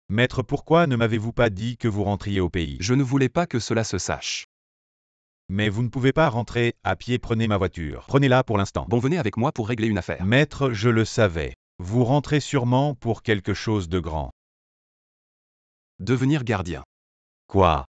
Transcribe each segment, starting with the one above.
Maître, pourquoi ne m'avez-vous pas dit que vous rentriez au pays? Je ne voulais pas que cela se sache. Mais vous ne pouvez pas rentrer à pied, prenez ma voiture. Prenez-la pour l'instant. Bon, venez avec moi pour régler une affaire. Maître, je le savais. Vous rentrez sûrement pour quelque chose de grand. Devenir gardien. Quoi?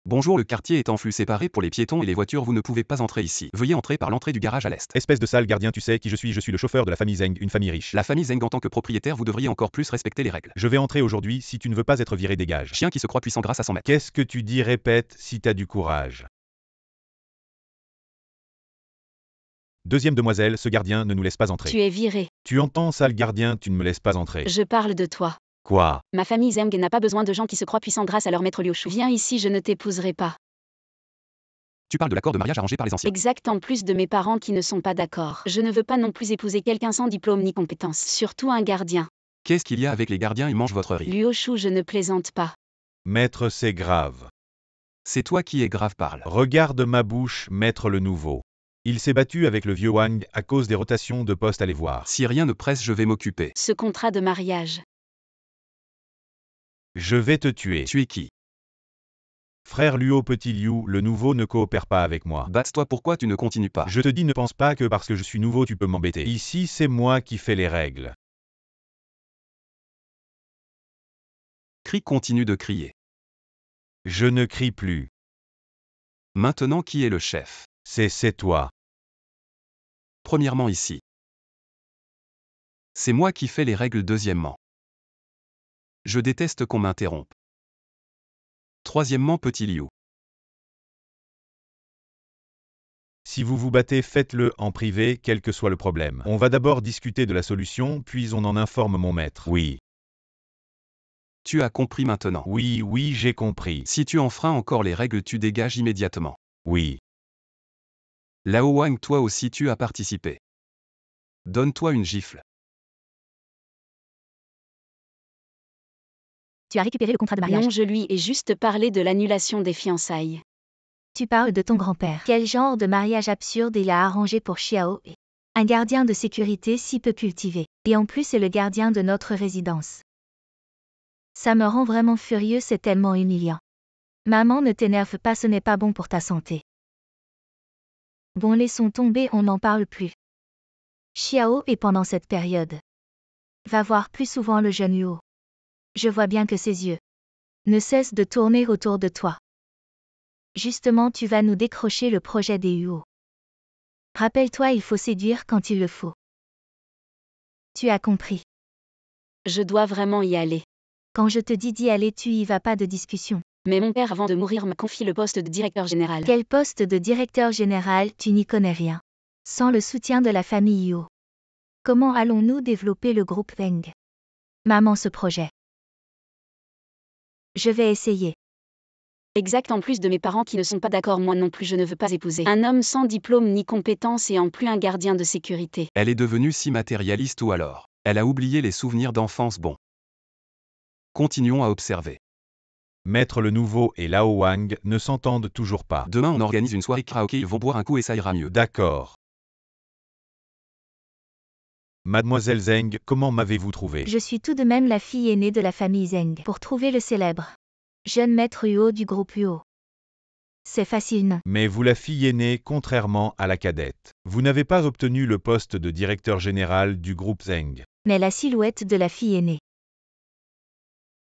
Bonjour, le quartier est en flux séparé pour les piétons et les voitures, vous ne pouvez pas entrer ici. Veuillez entrer par l'entrée du garage à l'est. Espèce de sale gardien, tu sais qui je suis le chauffeur de la famille Zeng, une famille riche. La famille Zeng, en tant que propriétaire, vous devriez encore plus respecter les règles. Je vais entrer aujourd'hui, si tu ne veux pas être viré, dégage. Chien qui se croit puissant grâce à son maître. Qu'est-ce que tu dis? Répète, si t'as du courage. Deuxième demoiselle, ce gardien ne nous laisse pas entrer. Tu es viré. Tu entends, sale gardien, tu ne me laisses pas entrer. Je parle de toi. Quoi? Ma famille Zeng n'a pas besoin de gens qui se croient puissants grâce à leur maître Liu Shu. Viens ici, je ne t'épouserai pas. Tu parles de l'accord de mariage arrangé par les anciens. Exact, en plus de mes parents qui ne sont pas d'accord. Je ne veux pas non plus épouser quelqu'un sans diplôme ni compétence, surtout un gardien. Qu'est-ce qu'il y a avec les gardiens? Ils mangent votre riz. Liu Shu, je ne plaisante pas. Maître, c'est grave. C'est toi qui es grave, parle. Regarde ma bouche, maître le nouveau. Il s'est battu avec le vieux Wang à cause des rotations de poste, allez voir. Si rien ne presse, je vais m'occuper. Ce contrat de mariage. Je vais te tuer. Tu es qui? Frère Luo, petit Liu, le nouveau ne coopère pas avec moi. Bats-toi, pourquoi tu ne continues pas? Je te dis, ne pense pas que parce que je suis nouveau tu peux m'embêter. Ici c'est moi qui fais les règles. Crie, continue de crier. Je ne crie plus. Maintenant, qui est le chef? C'est toi. Premièrement, ici. C'est moi qui fais les règles. Deuxièmement. Je déteste qu'on m'interrompe. Troisièmement, petit Liu. Si vous vous battez, faites-le en privé, quel que soit le problème. On va d'abord discuter de la solution, puis on en informe mon maître. Oui. Tu as compris maintenant? Oui, j'ai compris. Si tu enfreins encore les règles, tu dégages immédiatement. Oui. Lao Wang, toi aussi tu as participé. Donne-toi une gifle. Tu as récupéré le contrat de mariage. Non, je lui ai juste parlé de l'annulation des fiançailles. Tu parles de ton grand-père. Quel genre de mariage absurde il a arrangé pour Xiao He? Un gardien de sécurité si peu cultivé. Et en plus c'est le gardien de notre résidence. Ça me rend vraiment furieux, c'est tellement humiliant. Maman, ne t'énerve pas, ce n'est pas bon pour ta santé. Bon, laissons tomber, on n'en parle plus. Xiao He, pendant cette période, va voir plus souvent le jeune Yuo. Je vois bien que ses yeux ne cessent de tourner autour de toi. Justement, tu vas nous décrocher le projet des Yuo. Rappelle-toi, il faut séduire quand il le faut. Tu as compris. Je dois vraiment y aller. Quand je te dis d'y aller, tu y vas, pas de discussion. Mais mon père, avant de mourir, m'a confié le poste de directeur général. Quel poste de directeur général? Tu n'y connais rien. Sans le soutien de la famille Yuo. Comment allons-nous développer le groupe Zeng? Maman, ce projet. Je vais essayer. Exact, en plus de mes parents qui ne sont pas d'accord, moi non plus je ne veux pas épouser un homme sans diplôme ni compétence et en plus un gardien de sécurité. Elle est devenue si matérialiste, ou alors elle a oublié les souvenirs d'enfance. Bon. Continuons à observer. Maître le nouveau et Lao Wang ne s'entendent toujours pas. Demain on organise une soirée karaoké, ils vont boire un coup et ça ira mieux. D'accord. Mademoiselle Zeng, comment m'avez-vous trouvé? Je suis tout de même la fille aînée de la famille Zeng. Pour trouver le célèbre jeune maître Yuo du groupe Yuo. C'est facile, non? Mais vous, la fille aînée, contrairement à la cadette, vous n'avez pas obtenu le poste de directeur général du groupe Zeng. Mais la silhouette de la fille aînée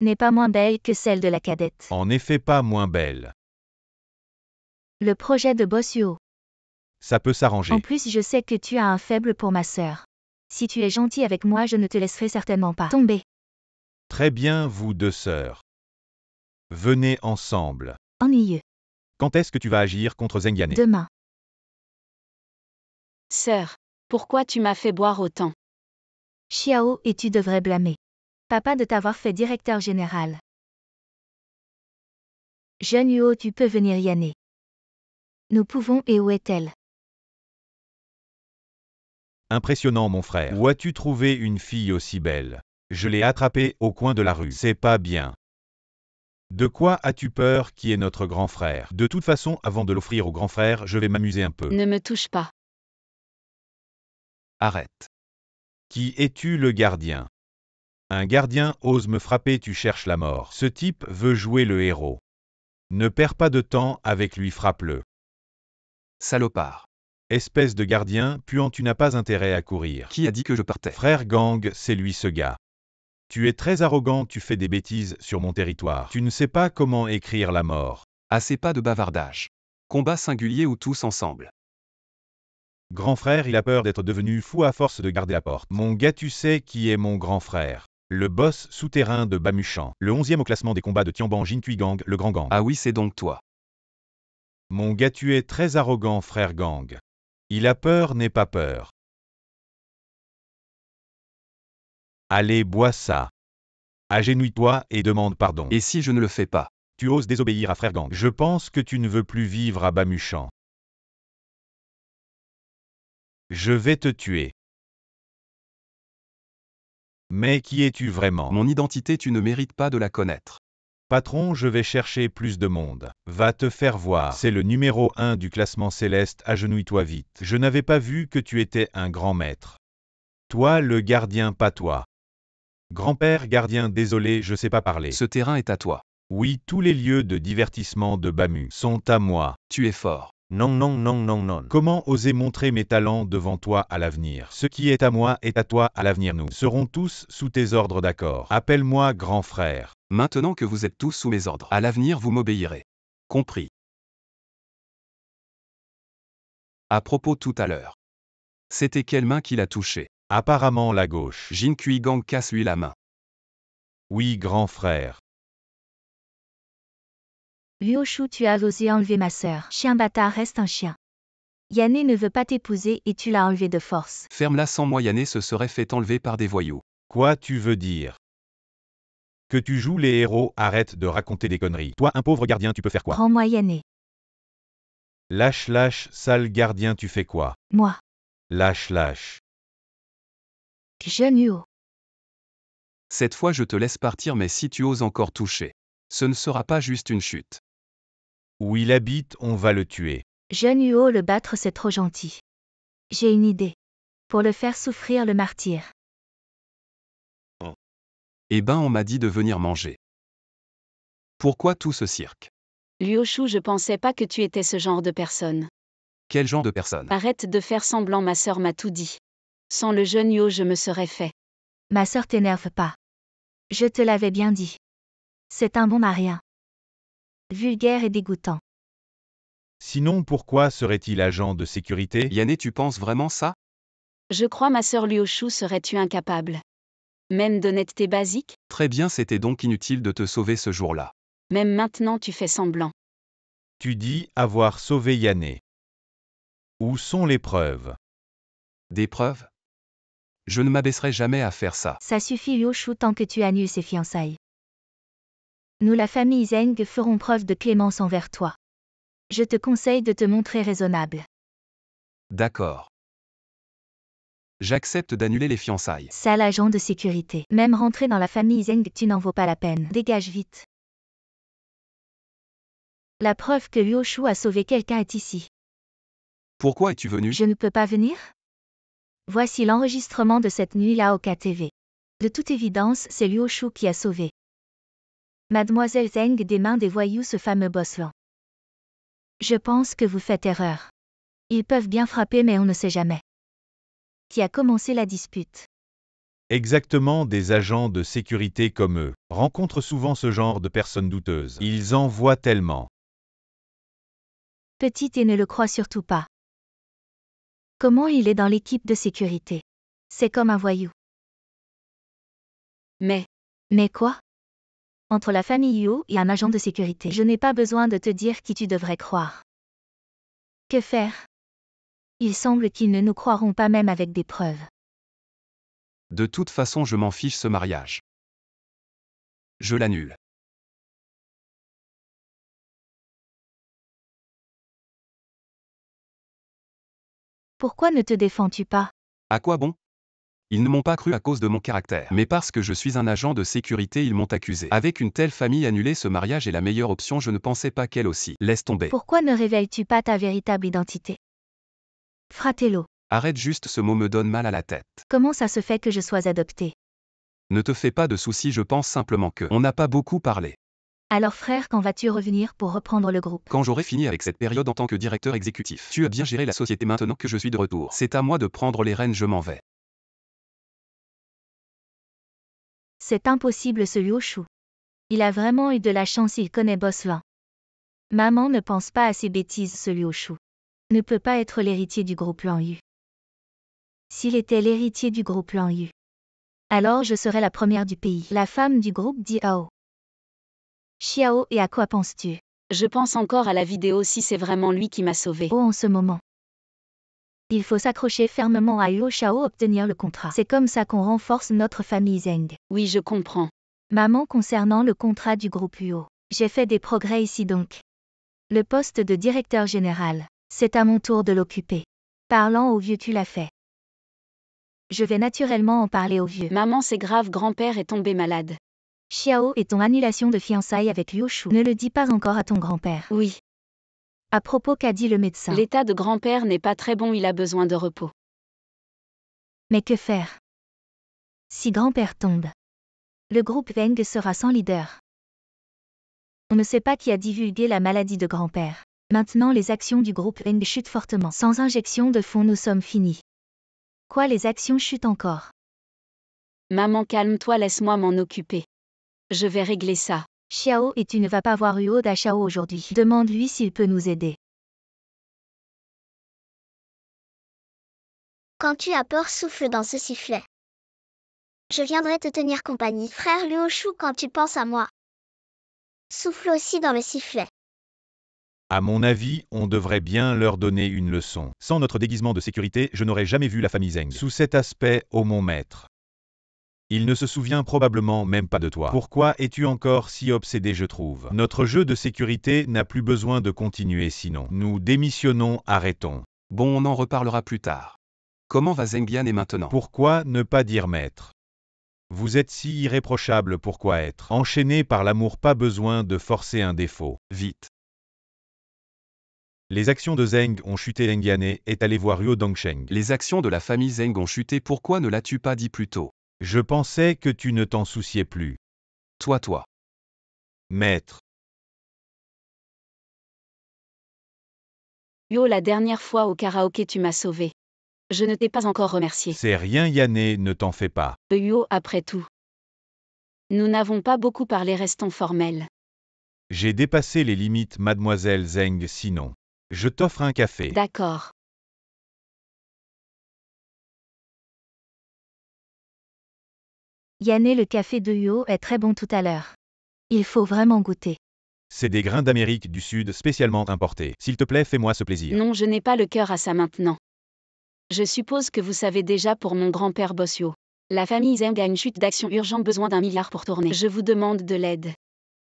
n'est pas moins belle que celle de la cadette. En effet, pas moins belle. Le projet de boss Yuo. Ça peut s'arranger. En plus, je sais que tu as un faible pour ma sœur. Si tu es gentil avec moi, je ne te laisserai certainement pas tomber. Très bien, vous deux sœurs. Venez ensemble. Ennuyeux. Quand est-ce que tu vas agir contre Zeng Yané? Demain. Sœur, pourquoi tu m'as fait boire autant? Xiao, et tu devrais blâmer papa de t'avoir fait directeur général. Jeune Yuo, tu peux venir Yané. Nous pouvons, et où est-elle? Impressionnant, mon frère. Où as-tu trouvé une fille aussi belle? Je l'ai attrapée au coin de la rue. C'est pas bien. De quoi as-tu peur, qui est notre grand frère? De toute façon, avant de l'offrir au grand frère, je vais m'amuser un peu. Ne me touche pas. Arrête. Qui es-tu, le gardien? Un gardien ose me frapper, tu cherches la mort. Ce type veut jouer le héros. Ne perds pas de temps avec lui, frappe-le. Salopard. Espèce de gardien, puant, tu n'as pas intérêt à courir. Qui a dit que je partais? Frère gang, c'est lui ce gars. Tu es très arrogant, tu fais des bêtises sur mon territoire. Tu ne sais pas comment écrire la mort. Assez pas de bavardage. Combat singulier ou tous ensemble? Grand frère, il a peur d'être devenu fou à force de garder la porte. Mon gars, tu sais qui est mon grand frère? Le boss souterrain de Bamuchan. Le 11e au classement des combats de Tianban Jinkui Gang, le grand gang. Ah oui, c'est donc toi. Mon gars, tu es très arrogant, frère gang. Il a peur, n'aie pas peur. Allez, bois ça. Agenouille-toi et demande pardon. Et si je ne le fais pas? Tu oses désobéir à frère gang. Je pense que tu ne veux plus vivre à Bamuchan. Je vais te tuer. Mais qui es-tu vraiment? Mon identité, tu ne mérites pas de la connaître. Patron, je vais chercher plus de monde. Va te faire voir. C'est le numéro 1 du classement céleste, agenouille-toi vite. Je n'avais pas vu que tu étais un grand maître. Toi le gardien, pas toi. Grand-père gardien, désolé, je sais pas parler. Ce terrain est à toi. Oui, tous les lieux de divertissement de Bamu sont à moi. Tu es fort. Non, non, non, non, non. Comment oser montrer mes talents devant toi à l'avenir? Ce qui est à moi est à toi à l'avenir. Nous serons tous sous tes ordres, d'accord? Appelle-moi grand frère. Maintenant que vous êtes tous sous mes ordres, à l'avenir vous m'obéirez. Compris. À propos tout à l'heure. C'était quelle main qui l'a touché? Apparemment la gauche. Jinkui Gang, casse-lui la main. Oui, grand frère. Liu Shu, tu as osé enlever ma sœur. Chien bâtard reste un chien. Yané ne veut pas t'épouser et tu l'as enlevé de force. Ferme-la, sans moi Yané se serait fait enlever par des voyous. Quoi tu veux dire? Que tu joues les héros, arrête de raconter des conneries. Toi, un pauvre gardien, tu peux faire quoi? Rends-moi Yané. Lâche, lâche, sale gardien, tu fais quoi? Moi. Lâche, lâche. Jeune Huo. Cette fois je te laisse partir, mais si tu oses encore toucher, ce ne sera pas juste une chute. Où il habite, on va le tuer. Jeune Huo, le battre c'est trop gentil. J'ai une idée. Pour le faire souffrir le martyr. Eh ben on m'a dit de venir manger. Pourquoi tout ce cirque? Liu Shu, je pensais pas que tu étais ce genre de personne. Quel genre de personne? Arrête de faire semblant, ma sœur m'a tout dit. Sans le jeune Yo, je me serais fait. Ma sœur, t'énerve pas. Je te l'avais bien dit. C'est un bon marien. Vulgaire et dégoûtant. Sinon pourquoi serait-il agent de sécurité? Yané, tu penses vraiment ça? Je crois ma sœur Liu Shu serais-tu incapable? Même d'honnêteté basique? Très bien, c'était donc inutile de te sauver ce jour-là. Même maintenant tu fais semblant. Tu dis avoir sauvé Yané. Où sont les preuves? Des preuves? Je ne m'abaisserai jamais à faire ça. Ça suffit Liu Shu tant que tu annules ces fiançailles. Nous la famille Zeng ferons preuve de clémence envers toi. Je te conseille de te montrer raisonnable. D'accord. J'accepte d'annuler les fiançailles. Sale agent de sécurité. Même rentrer dans la famille Zeng, tu n'en vaux pas la peine. Dégage vite. La preuve que Liu Shu a sauvé quelqu'un est ici. Pourquoi es-tu venu? Je ne peux pas venir? Voici l'enregistrement de cette nuit là au KTV. De toute évidence, c'est Liu Shu qui a sauvé Mademoiselle Zeng des mains des voyous, ce fameux boss lent. Je pense que vous faites erreur. Ils peuvent bien frapper, mais on ne sait jamais. Qui a commencé la dispute? Exactement, des agents de sécurité comme eux rencontrent souvent ce genre de personnes douteuses. Ils en voient tellement. Petite et ne le crois surtout pas. Comment il est dans l'équipe de sécurité? C'est comme un voyou. Mais quoi? Entre la famille Yu et un agent de sécurité, je n'ai pas besoin de te dire qui tu devrais croire. Que faire? Il semble qu'ils ne nous croiront pas même avec des preuves. De toute façon, je m'en fiche, ce mariage. Je l'annule. Pourquoi ne te défends-tu pas? À quoi bon? Ils ne m'ont pas cru à cause de mon caractère. Mais parce que je suis un agent de sécurité, ils m'ont accusé. Avec une telle famille, annuler ce mariage est la meilleure option. Je ne pensais pas qu'elle aussi. Laisse tomber. Pourquoi ne révèles-tu pas ta véritable identité? Fratello. Arrête juste, ce mot me donne mal à la tête. Comment ça se fait que je sois adopté? Ne te fais pas de soucis, je pense simplement que on n'a pas beaucoup parlé. Alors frère, quand vas-tu revenir pour reprendre le groupe? Quand j'aurai fini avec cette période en tant que directeur exécutif. Tu as bien géré la société maintenant que je suis de retour. C'est à moi de prendre les rênes, je m'en vais. C'est impossible ce Liu Shu. Il a vraiment eu de la chance, il connaît Boss Lan. Maman ne pense pas à ces bêtises, ce Liu Shu ne peut pas être l'héritier du groupe Lan Yu. S'il était l'héritier du groupe Lan Yu, alors je serais la première du pays. La femme du groupe dit Ao. Xiao, et à quoi penses-tu? Je pense encore à la vidéo si c'est vraiment lui qui m'a sauvé. Oh, en ce moment. Il faut s'accrocher fermement à Liu Xiao, obtenir le contrat. C'est comme ça qu'on renforce notre famille Zeng. Oui, je comprends. Maman, concernant le contrat du groupe Luo, j'ai fait des progrès ici donc. Le poste de directeur général, c'est à mon tour de l'occuper. Parlant au vieux, tu l'as fait. Je vais naturellement en parler au vieux. Maman, c'est grave, grand-père est tombé malade. Xiao, et ton annulation de fiançailles avec Liu Shu, ne le dis pas encore à ton grand-père. Oui. À propos, qu'a dit le médecin? L'état de grand-père n'est pas très bon, il a besoin de repos. Mais que faire? Si grand-père tombe, le groupe Weng sera sans leader. On ne sait pas qui a divulgué la maladie de grand-père. Maintenant les actions du groupe Weng chutent fortement. Sans injection de fonds, nous sommes finis. Quoi, les actions chutent encore? Maman, calme-toi, laisse-moi m'en occuper. Je vais régler ça. Xiao, et tu ne vas pas voir Huo Da Xiao aujourd'hui. Demande-lui s'il peut nous aider. Quand tu as peur, souffle dans ce sifflet. Je viendrai te tenir compagnie, frère Liu Shu, quand tu penses à moi. Souffle aussi dans le sifflet. À mon avis, on devrait bien leur donner une leçon. Sans notre déguisement de sécurité, je n'aurais jamais vu la famille Zeng. Sous cet aspect, ô mon maître. Il ne se souvient probablement même pas de toi. Pourquoi es-tu encore si obsédé, je trouve? Notre jeu de sécurité n'a plus besoin de continuer, sinon nous démissionnons, arrêtons. Bon, on en reparlera plus tard. Comment va Zeng Yan maintenant? Pourquoi ne pas dire maître? Vous êtes si irréprochable, pourquoi être enchaîné par l'amour? Pas besoin de forcer un défaut. Vite. Les actions de Zeng ont chuté. Zeng Yan est allé voir Huo Dongsheng. Les actions de la famille Zeng ont chuté, pourquoi ne l'as-tu pas dit plus tôt? Je pensais que tu ne t'en souciais plus. Toi. Maître. Yo, la dernière fois au karaoké, tu m'as sauvé. Je ne t'ai pas encore remercié. C'est rien, Yanné, ne t'en fais pas. Yo, après tout. Nous n'avons pas beaucoup parlé, restons formels. J'ai dépassé les limites, mademoiselle Zeng, sinon. Je t'offre un café. D'accord. Yanné, le café de Huo est très bon tout à l'heure. Il faut vraiment goûter. C'est des grains d'Amérique du Sud spécialement importés. S'il te plaît, fais-moi ce plaisir. Non, je n'ai pas le cœur à ça maintenant. Je suppose que vous savez déjà pour mon grand-père Bossio. La famille Zeng a une chute d'actions urgente, besoin d'1 milliard pour tourner. Je vous demande de l'aide.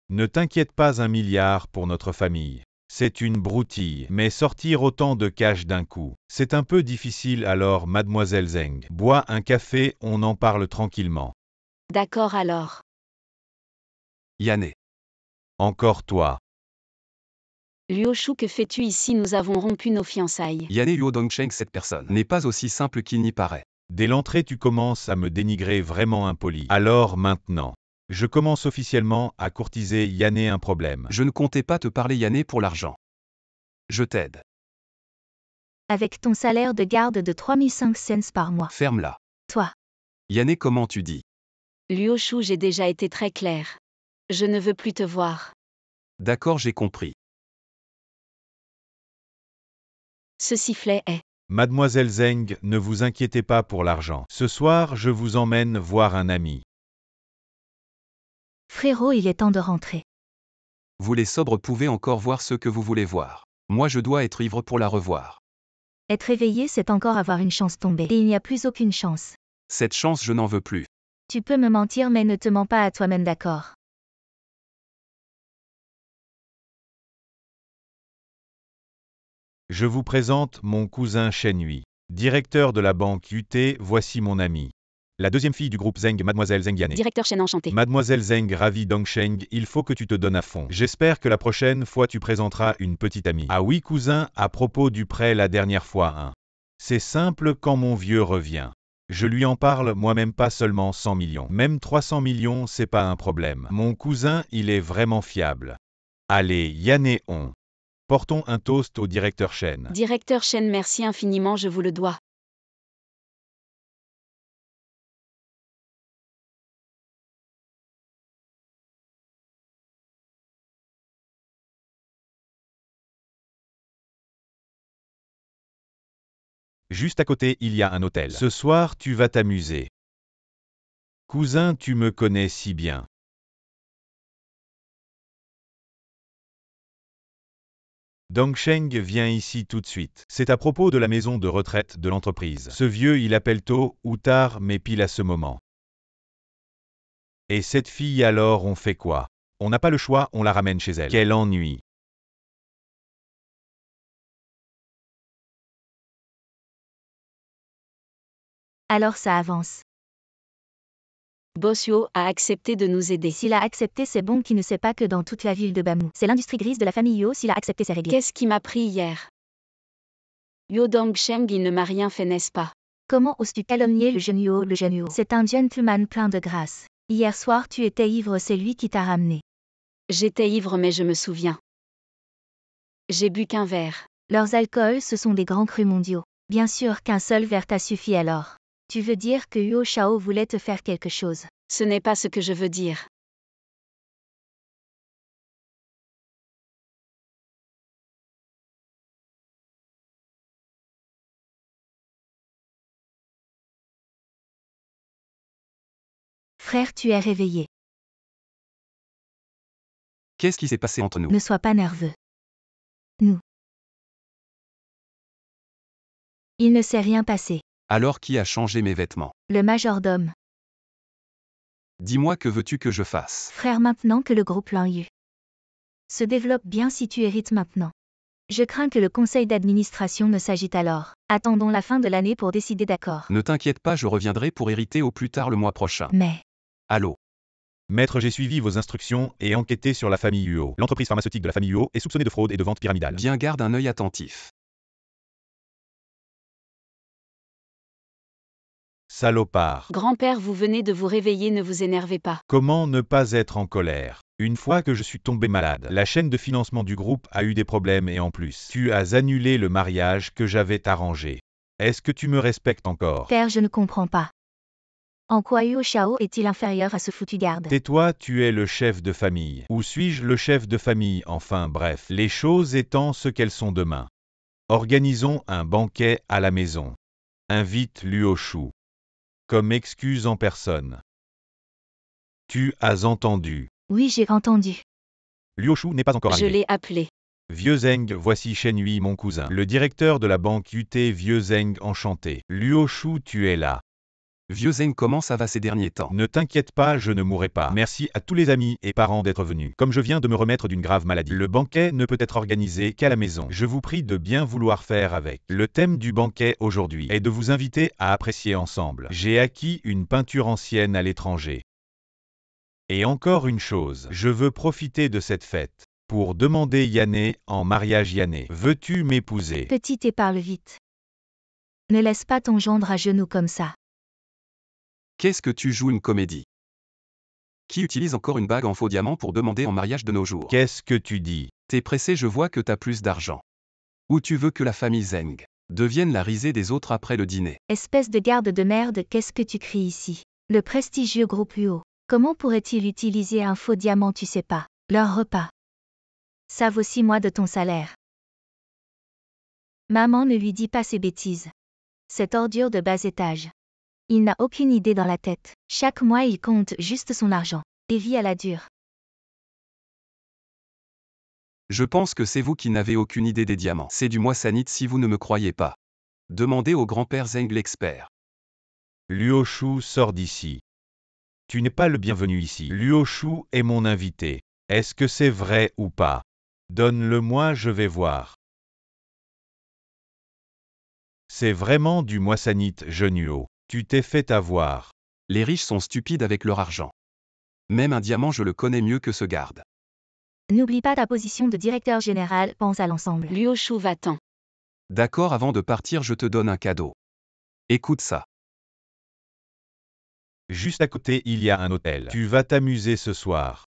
Ne t'inquiète pas, 1 milliard pour notre famille. C'est une broutille, mais sortir autant de cash d'un coup, c'est un peu difficile, alors mademoiselle Zeng. Bois un café, on en parle tranquillement. D'accord alors. Yanné. Encore toi. Liu Shu, que fais-tu ici? Nous avons rompu nos fiançailles. Yanné Huo Dongsheng, cette personne n'est pas aussi simple qu'il n'y paraît. Dès l'entrée, tu commences à me dénigrer, vraiment impoli. Alors maintenant, je commence officiellement à courtiser Yanné, un problème. Je ne comptais pas te parler, Yanné, pour l'argent. Je t'aide. Avec ton salaire de garde de 3500 cents par mois. Ferme-la. Toi. Yanné, comment tu dis? Liu Shu, j'ai déjà été très clair. Je ne veux plus te voir. D'accord, j'ai compris. Ce sifflet est. Mademoiselle Zeng, ne vous inquiétez pas pour l'argent. Ce soir, je vous emmène voir un ami. Frérot, il est temps de rentrer. Vous les sobres pouvez encore voir ce que vous voulez voir. Moi je dois être ivre pour la revoir. Être éveillé, c'est encore avoir une chance tombée. Et il n'y a plus aucune chance. Cette chance, je n'en veux plus. Tu peux me mentir, mais ne te mens pas à toi-même, d'accord? Je vous présente mon cousin Shen Hui, directeur de la banque UT, voici mon ami. La deuxième fille du groupe Zeng, mademoiselle Zeng Yanné. Directeur Shen, enchanté. Mademoiselle Zeng, ravi Dongsheng, il faut que tu te donnes à fond. J'espère que la prochaine fois tu présenteras une petite amie. Ah oui cousin, à propos du prêt la dernière fois, hein. C'est simple, quand mon vieux revient. Je lui en parle moi-même, pas seulement 100 millions. Même 300 millions, c'est pas un problème. Mon cousin, il est vraiment fiable. Allez, Yanné, portons un toast au directeur Chen. Directeur Chen, merci infiniment, je vous le dois. Juste à côté, il y a un hôtel. Ce soir, tu vas t'amuser. Cousin, tu me connais si bien. Dongsheng vient ici tout de suite. C'est à propos de la maison de retraite de l'entreprise. Ce vieux, il appelle tôt ou tard, mais pile à ce moment. Et cette fille alors, on fait quoi? On n'a pas le choix, on la ramène chez elle. Quel ennui. Alors ça avance. Bossuo a accepté de nous aider. S'il a accepté, c'est bon qu'il ne sait pas que dans toute la ville de Bamou, c'est l'industrie grise de la famille Yo. S'il a accepté, c'est réglé. Qu'est-ce qui m'a pris hier? Yo Dongsheng, il ne m'a rien fait, n'est-ce pas? Comment oses-tu calomnier le jeune Yo? Le jeune Yo, c'est un gentleman plein de grâce. Hier soir, tu étais ivre, c'est lui qui t'a ramené. J'étais ivre, mais je me souviens. J'ai bu qu'un verre. Leurs alcools, ce sont des grands crus mondiaux. Bien sûr qu'un seul verre t'a suffi alors. Tu veux dire que Yuo Shao voulait te faire quelque chose? Ce n'est pas ce que je veux dire. Frère, tu es réveillé. Qu'est-ce qui s'est passé entre nous? Ne sois pas nerveux. Il ne s'est rien passé. Alors qui a changé mes vêtements? Le majordome. Dis-moi, que veux-tu que je fasse? Frère, maintenant que le gros plan Yu se développe bien, si tu hérites maintenant. Je crains que le conseil d'administration ne s'agite alors. Attendons la fin de l'année pour décider, d'accord? Ne t'inquiète pas, je reviendrai pour hériter au plus tard le mois prochain. Mais, Allô? Maître, j'ai suivi vos instructions et enquêté sur la famille Huo. L'entreprise pharmaceutique de la famille Huo est soupçonnée de fraude et de vente pyramidale. Bien, garde un œil attentif. Salopard. Grand-père, vous venez de vous réveiller, ne vous énervez pas. Comment ne pas être en colère? Une fois que je suis tombé malade, la chaîne de financement du groupe a eu des problèmes et en plus, tu as annulé le mariage que j'avais arrangé. Est-ce que tu me respectes encore? père, je ne comprends pas. En quoi Yuo Shao est-il inférieur à ce foutu garde? Tais-toi, tu es le chef de famille. Ou suis-je le chef de famille? Enfin bref, les choses étant ce qu'elles sont demain. Organisons un banquet à la maison. Invite Luo Shu. Comme excuse en personne. Tu as entendu. Oui, j'ai entendu. Luo Shu n'est pas encore Je arrivé. l'ai appelé. Vieux Zeng, voici Shen Yui, mon cousin. Le directeur de la banque UT. Vieux Zeng, enchanté. Luo Shu, tu es là. Vieux Zeng, comment ça va ces derniers temps? Ne t'inquiète pas, je ne mourrai pas. Merci à tous les amis et parents d'être venus. Comme je viens de me remettre d'une grave maladie, le banquet ne peut être organisé qu'à la maison. Je vous prie de bien vouloir faire avec. Le thème du banquet aujourd'hui est de vous inviter à apprécier ensemble. J'ai acquis une peinture ancienne à l'étranger. Et encore une chose, je veux profiter de cette fête pour demander Yanné en mariage. Yanné, veux-tu m'épouser? Petit, et parle vite. Ne laisse pas ton gendre à genoux comme ça. Qu'est-ce que tu joues, une comédie? Qui utilise encore une bague en faux diamant pour demander en mariage de nos jours? Qu'est-ce que tu dis? T'es pressé, je vois que t'as plus d'argent. Ou tu veux que la famille Zeng devienne la risée des autres après le dîner? Espèce de garde de merde, qu'est-ce que tu cries ici? Le prestigieux groupe Huo. Comment pourrait-il utiliser un faux diamant, tu sais pas? Leur repas. Ça vaut 6 mois de ton salaire. Maman, ne lui dis pas ces bêtises. Cette ordure de bas étage. Il n'a aucune idée dans la tête. Chaque mois, il compte juste son argent. Et vit à la dure. Je pense que c'est vous qui n'avez aucune idée des diamants. C'est du moissanite si vous ne me croyez pas. Demandez au grand-père Zeng, l'expert. Luo Shu, sors d'ici. Tu n'es pas le bienvenu ici. Luo Shu est mon invité. Est-ce que c'est vrai ou pas? Donne-le-moi, je vais voir. C'est vraiment du moissanite, jeune Huo. Tu t'es fait avoir. Les riches sont stupides avec leur argent. Même un diamant, je le connais mieux que ce garde. N'oublie pas ta position de directeur général, pense à l'ensemble. Luo Shu, va-t'en. D'accord, avant de partir, je te donne un cadeau. Écoute ça. Juste à côté il y a un hôtel. Tu vas t'amuser ce soir.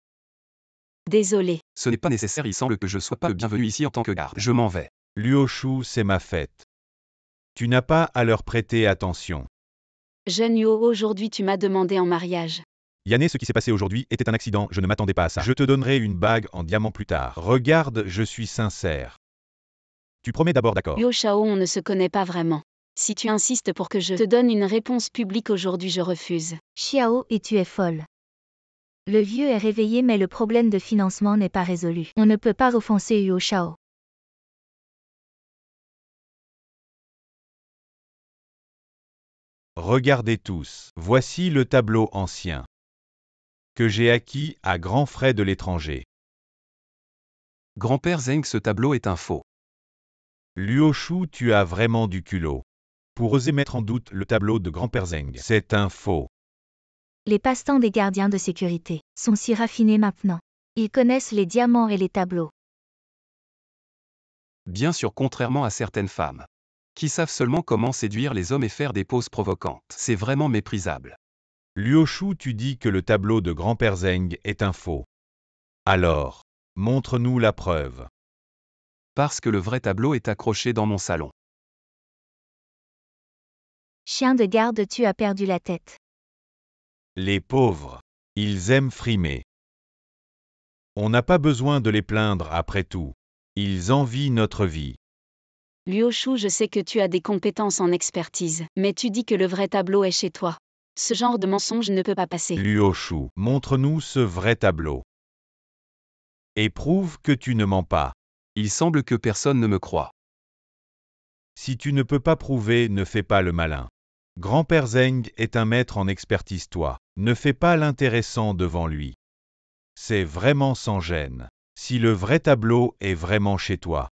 Désolé. Ce n'est pas nécessaire, il semble que je sois pas le bienvenu ici en tant que garde. Je m'en vais. Luo Shu, c'est ma fête. Tu n'as pas à leur prêter attention. Jeune Yo, aujourd'hui tu m'as demandé en mariage. Yane, ce qui s'est passé aujourd'hui était un accident, je ne m'attendais pas à ça. Je te donnerai une bague en diamant plus tard. Regarde, je suis sincère. Tu promets d'abord, d'accord? Yo Shao, on ne se connaît pas vraiment. Si tu insistes pour que je te donne une réponse publique aujourd'hui, je refuse. Xiao, et tu es folle. Le vieux est réveillé mais le problème de financement n'est pas résolu. On ne peut pas offenser Yuo Shao. Regardez tous, voici le tableau ancien que j'ai acquis à grands frais de l'étranger. Grand-père Zeng, ce tableau est un faux. Luo Shu, tu as vraiment du culot. Pour oser mettre en doute le tableau de grand-père Zeng, c'est un faux. Les passe-temps des gardiens de sécurité sont si raffinés maintenant. Ils connaissent les diamants et les tableaux. Bien sûr, contrairement à certaines femmes, qui savent seulement comment séduire les hommes et faire des poses provocantes. C'est vraiment méprisable. Luo Shu, tu dis que le tableau de grand-père Zeng est un faux. Alors, montre-nous la preuve. Parce que le vrai tableau est accroché dans mon salon. Chien de garde, tu as perdu la tête. Les pauvres, ils aiment frimer. On n'a pas besoin de les plaindre après tout. Ils envient notre vie. Luo Shu, je sais que tu as des compétences en expertise, mais tu dis que le vrai tableau est chez toi. Ce genre de mensonge ne peut pas passer. Luo Shu, montre-nous ce vrai tableau. Et prouve que tu ne mens pas. Il semble que personne ne me croit. Si tu ne peux pas prouver, ne fais pas le malin. Grand-père Zeng est un maître en expertise, toi. Ne fais pas l'intéressant devant lui. C'est vraiment sans gêne. Si le vrai tableau est vraiment chez toi,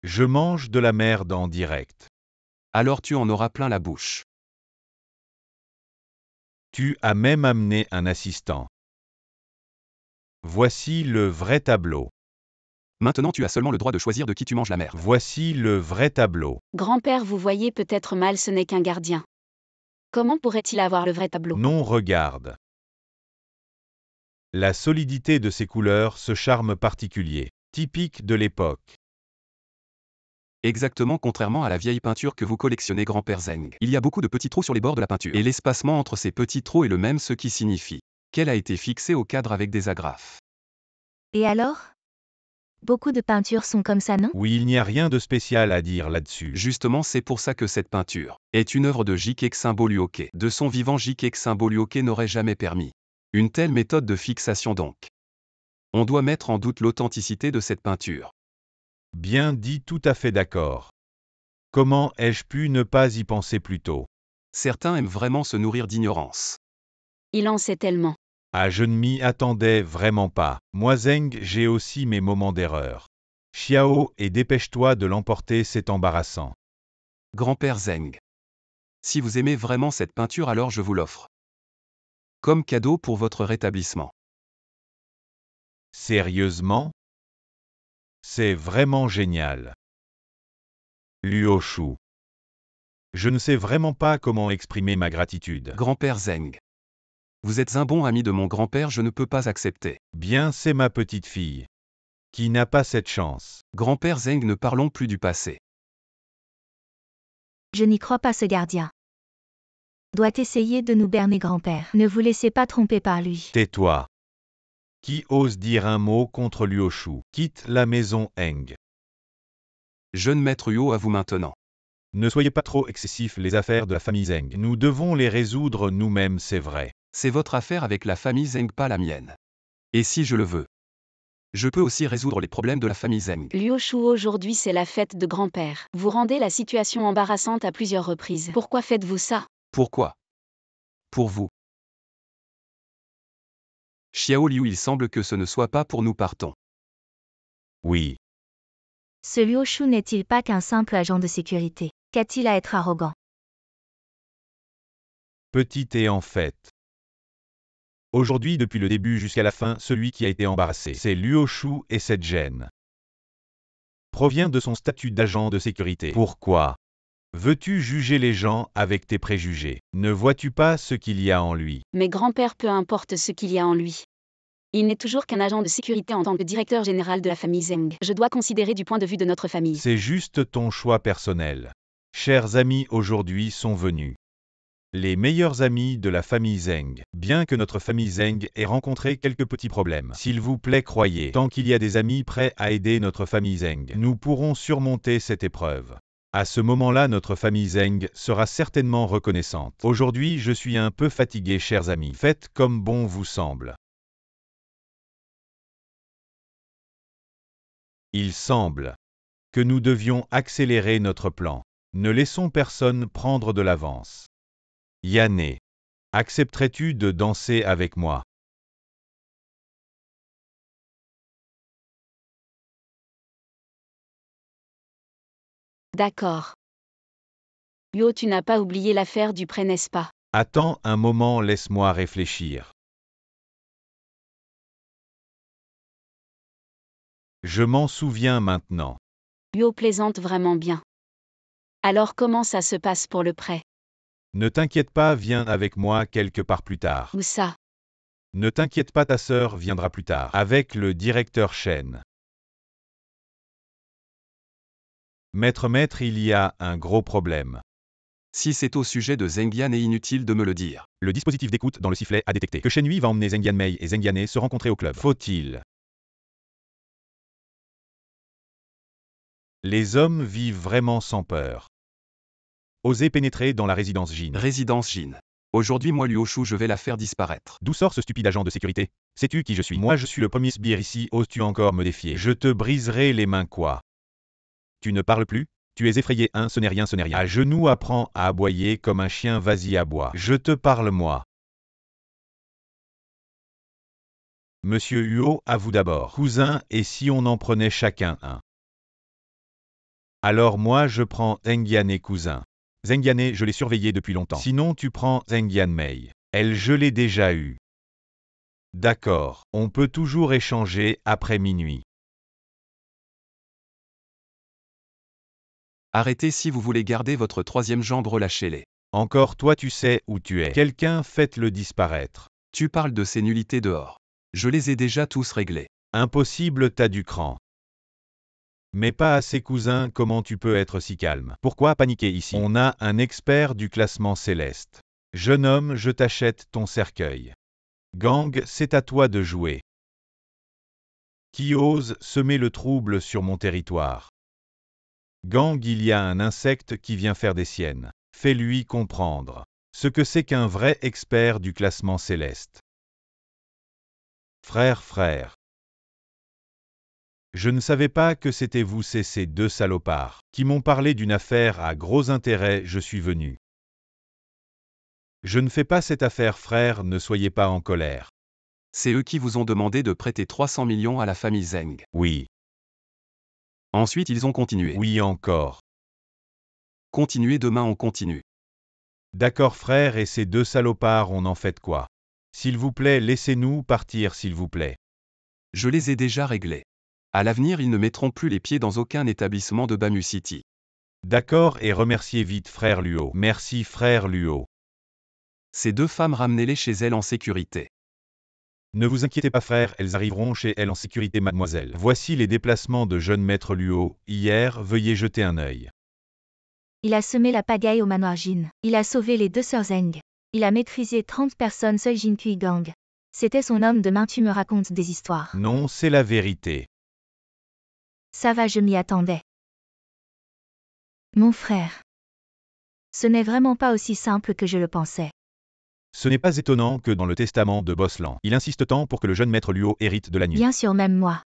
je mange de la merde en direct. Alors tu en auras plein la bouche. Tu as même amené un assistant. Voici le vrai tableau. Maintenant tu as seulement le droit de choisir de qui tu manges la merde. Voici le vrai tableau. Grand-père, vous voyez peut-être mal, ce n'est qu'un gardien. Comment pourrait-il avoir le vrai tableau? Non, regarde. La solidité de ses couleurs, ce charme particulier, typique de l'époque. Exactement, contrairement à la vieille peinture que vous collectionnez, grand-père Zeng. Il y a beaucoup de petits trous sur les bords de la peinture. Et l'espacement entre ces petits trous est le même, ce qui signifie qu'elle a été fixée au cadre avec des agrafes. Et alors? Beaucoup de peintures sont comme ça, non? Oui, il n'y a rien de spécial à dire là-dessus. Justement, c'est pour ça que cette peinture est une œuvre de Jikeximbo Luoke. De son vivant, Jikeximbo Luoke n'aurait jamais permis une telle méthode de fixation donc. On doit mettre en doute l'authenticité de cette peinture. Bien dit, tout à fait d'accord. Comment ai-je pu ne pas y penser plus tôt? Certains aiment vraiment se nourrir d'ignorance. Il en sait tellement. Ah, je ne m'y attendais vraiment pas. Moi Zeng, j'ai aussi mes moments d'erreur. Xiao, et dépêche-toi de l'emporter, c'est embarrassant. Grand-père Zeng. Si vous aimez vraiment cette peinture, alors je vous l'offre. Comme cadeau pour votre rétablissement. Sérieusement? C'est vraiment génial. Luo Shu. Je ne sais vraiment pas comment exprimer ma gratitude. Grand-père Zeng. Vous êtes un bon ami de mon grand-père, je ne peux pas accepter. Bien, c'est ma petite fille. Qui n'a pas cette chance. Grand-père Zeng, ne parlons plus du passé. Je n'y crois pas, ce gardien. Doit essayer de nous berner, grand-père. Ne vous laissez pas tromper par lui. Tais-toi. Qui ose dire un mot contre Luo Shu? Quitte la maison Eng. Jeune maître Huo, à vous maintenant. Ne soyez pas trop excessifs, les affaires de la famille Zeng. Nous devons les résoudre nous-mêmes, c'est vrai. C'est votre affaire avec la famille Zeng, pas la mienne. Et si je le veux, je peux aussi résoudre les problèmes de la famille Zeng. Luo Shu, aujourd'hui c'est la fête de grand-père. Vous rendez la situation embarrassante à plusieurs reprises. Pourquoi faites-vous ça? Pourquoi? Pour vous. Xiao Liu, il semble que ce ne soit pas pour nous, partons. Oui. Ce Luo Shu n'est-il pas qu'un simple agent de sécurité? Qu'a-t-il à être arrogant? Petit et en fait. Aujourd'hui, depuis le début jusqu'à la fin, celui qui a été embarrassé, c'est Luo Shu, et cette gêne provient de son statut d'agent de sécurité. Pourquoi? Veux-tu juger les gens avec tes préjugés? Ne vois-tu pas ce qu'il y a en lui? Mais grand-père, peu importe ce qu'il y a en lui. Il n'est toujours qu'un agent de sécurité en tant que directeur général de la famille Zeng. Je dois considérer du point de vue de notre famille. C'est juste ton choix personnel. Chers amis, aujourd'hui sont venus les meilleurs amis de la famille Zeng. Bien que notre famille Zeng ait rencontré quelques petits problèmes, s'il vous plaît croyez, tant qu'il y a des amis prêts à aider notre famille Zeng, nous pourrons surmonter cette épreuve. À ce moment-là, notre famille Zeng sera certainement reconnaissante. Aujourd'hui, je suis un peu fatigué, chers amis. Faites comme bon vous semble. Il semble que nous devions accélérer notre plan. Ne laissons personne prendre de l'avance. Yanné, accepterais-tu de danser avec moi? D'accord. Yo, tu n'as pas oublié l'affaire du prêt, n'est-ce pas? Attends un moment, laisse-moi réfléchir. Je m'en souviens maintenant. Yo plaisante vraiment bien. Alors comment ça se passe pour le prêt? Ne t'inquiète pas, viens avec moi quelque part plus tard. Où ça? Ne t'inquiète pas, ta sœur viendra plus tard. Avec le directeur Chen. Maître, il y a un gros problème. Si c'est au sujet de Zeng Yan, est inutile de me le dire. Le dispositif d'écoute dans le sifflet a détecté que Shen Yui va emmener Zeng Yanmei et Zeng Yanné se rencontrer au club. Faut-il? Les hommes vivent vraiment sans peur. Osez pénétrer dans la résidence Jin. Résidence Jin. Aujourd'hui, moi, Luo Shu, je vais la faire disparaître. D'où sort ce stupide agent de sécurité? Sais-tu qui je suis? Moi, je suis le premier sbire ici. Oses-tu encore me défier? Je te briserai les mains, quoi. Tu ne parles plus? Tu es effrayé, hein? Ce n'est rien, ce n'est rien. À genoux, apprends à aboyer comme un chien, vas-y, aboie. Je te parle, moi. Monsieur Huo, à vous d'abord. Cousin, et si on en prenait chacun un? Alors moi, je prends Zeng Yan et cousin. Zeng Yanné, je l'ai surveillé depuis longtemps. Sinon, tu prends Zeng Yanmei. Elle, je l'ai déjà eue. D'accord, on peut toujours échanger après minuit. Arrêtez si vous voulez garder votre troisième jambe, relâchez-les. Encore toi, tu sais où tu es. Quelqu'un, faites-le disparaître. Tu parles de ces nullités dehors. Je les ai déjà tous réglés. Impossible, t'as du cran. Mais pas assez, cousin, comment tu peux être si calme? Pourquoi paniquer ici? On a un expert du classement céleste. Jeune homme, je t'achète ton cercueil. Gang, c'est à toi de jouer. Qui ose semer le trouble sur mon territoire? Gang, il y a un insecte qui vient faire des siennes. Fais-lui comprendre ce que c'est qu'un vrai expert du classement céleste. Frère. Je ne savais pas que c'était vous, ces deux salopards, qui m'ont parlé d'une affaire à gros intérêt, je suis venu. Je ne fais pas cette affaire, frère, ne soyez pas en colère. C'est eux qui vous ont demandé de prêter 300 millions à la famille Zeng. Oui. Ensuite, ils ont continué. Oui encore. Continuez, demain on continue. D'accord, frère, et ces deux salopards, on en fait quoi? S'il vous plaît, laissez-nous partir, s'il vous plaît. Je les ai déjà réglés. À l'avenir, ils ne mettront plus les pieds dans aucun établissement de Bamu City. D'accord, et remerciez vite frère Luo. Merci frère Luo. Ces deux femmes, ramenez-les chez elles en sécurité. Ne vous inquiétez pas frère, elles arriveront chez elles en sécurité mademoiselle. Voici les déplacements de jeune maître Luo. Hier, veuillez jeter un œil. Il a semé la pagaille au manoir Jin. Il a sauvé les deux sœurs Zeng. Il a maîtrisé 30 personnes seul Jin Kui Gang. C'était son homme de main, tu me racontes des histoires. Non, c'est la vérité. Ça va, je m'y attendais. Mon frère. Ce n'est vraiment pas aussi simple que je le pensais. Ce n'est pas étonnant que dans le testament de Boslan, il insiste tant pour que le jeune maître Luo hérite de la nuit. Bien sûr, même moi.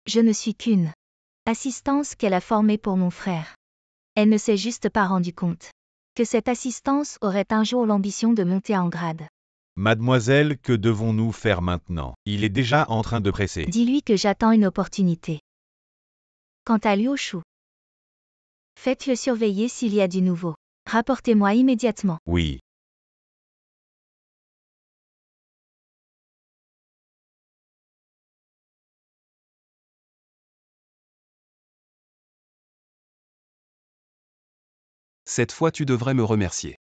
Je ne suis qu'une assistance qu'elle a formée pour mon frère. Elle ne s'est juste pas rendue compte que cette assistance aurait un jour l'ambition de monter en grade. Mademoiselle, que devons-nous faire maintenant? Il est déjà en train de presser. Dis-lui que j'attends une opportunité. Quant à Liu Shu, faites-le surveiller s'il y a du nouveau. Rapportez-moi immédiatement. Oui. Cette fois tu devrais me remercier.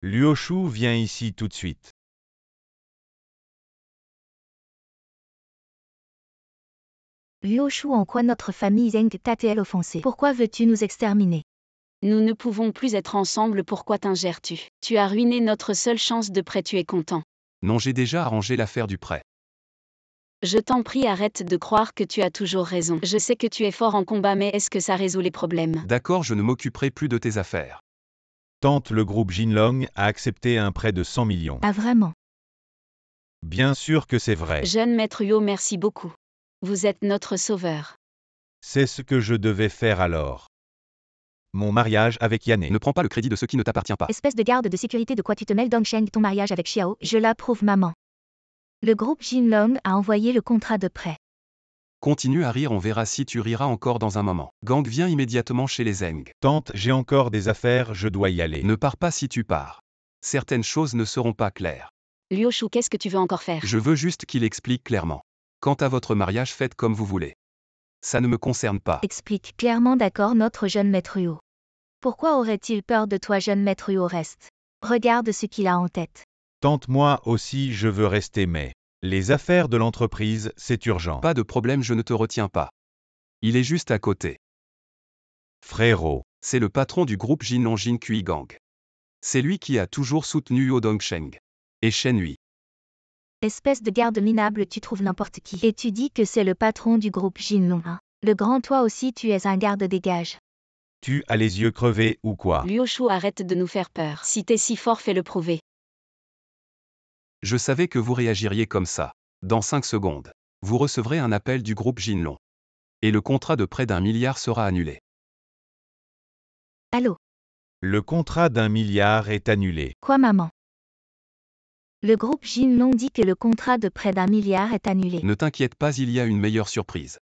Luo Shu, viens ici tout de suite. Luo Shu, en quoi notre famille Zeng t'a-t-elle offensé? Pourquoi veux-tu nous exterminer? Nous ne pouvons plus être ensemble, pourquoi t'ingères-tu? Tu as ruiné notre seule chance de prêt, tu es content. Non, j'ai déjà arrangé l'affaire du prêt. Je t'en prie, arrête de croire que tu as toujours raison. Je sais que tu es fort en combat, mais est-ce que ça résout les problèmes? D'accord, je ne m'occuperai plus de tes affaires. Tante, le groupe Jinlong a accepté un prêt de 100 millions. Ah vraiment? Bien sûr que c'est vrai. Jeune maître Yo, merci beaucoup. Vous êtes notre sauveur. C'est ce que je devais faire alors. Mon mariage avec Yanné. Ne prends pas le crédit de ce qui ne t'appartient pas. Espèce de garde de sécurité, de quoi tu te mêles? Dongsheng, ton mariage avec Xiao, je l'approuve maman. Le groupe Jinlong a envoyé le contrat de prêt. Continue à rire, on verra si tu riras encore dans un moment. Gang, viens immédiatement chez les Zeng. Tante, j'ai encore des affaires, je dois y aller. Ne pars pas si tu pars. Certaines choses ne seront pas claires. Luo Shu, qu'est-ce que tu veux encore faire? Je veux juste qu'il explique clairement. Quant à votre mariage, faites comme vous voulez. Ça ne me concerne pas. Explique clairement, d'accord, notre jeune maître Yo. Pourquoi aurait-il peur de toi, jeune maître Yo? Reste. Regarde ce qu'il a en tête. Tante, moi aussi je veux rester, mais les affaires de l'entreprise, c'est urgent. Pas de problème, je ne te retiens pas. Il est juste à côté. Frérot. C'est le patron du groupe Jinlong Jinkui Gang. C'est lui qui a toujours soutenu Yo Dongsheng. Et Shen Hui. Espèce de garde minable, tu trouves n'importe qui. Et tu dis que c'est le patron du groupe Jinlong. Le grand, toi aussi tu es un garde, dégage. Tu as les yeux crevés ou quoi? Luo Shu, arrête de nous faire peur. Si t'es si fort, fais-le prouver. Je savais que vous réagiriez comme ça. Dans 5 secondes, vous recevrez un appel du groupe Jinlong. Et le contrat de près d'1 milliard sera annulé. Allô? Le contrat d'1 milliard est annulé. Quoi, maman? Le groupe Jinlong dit que le contrat de près d'1 milliard est annulé. Ne t'inquiète pas, il y a une meilleure surprise.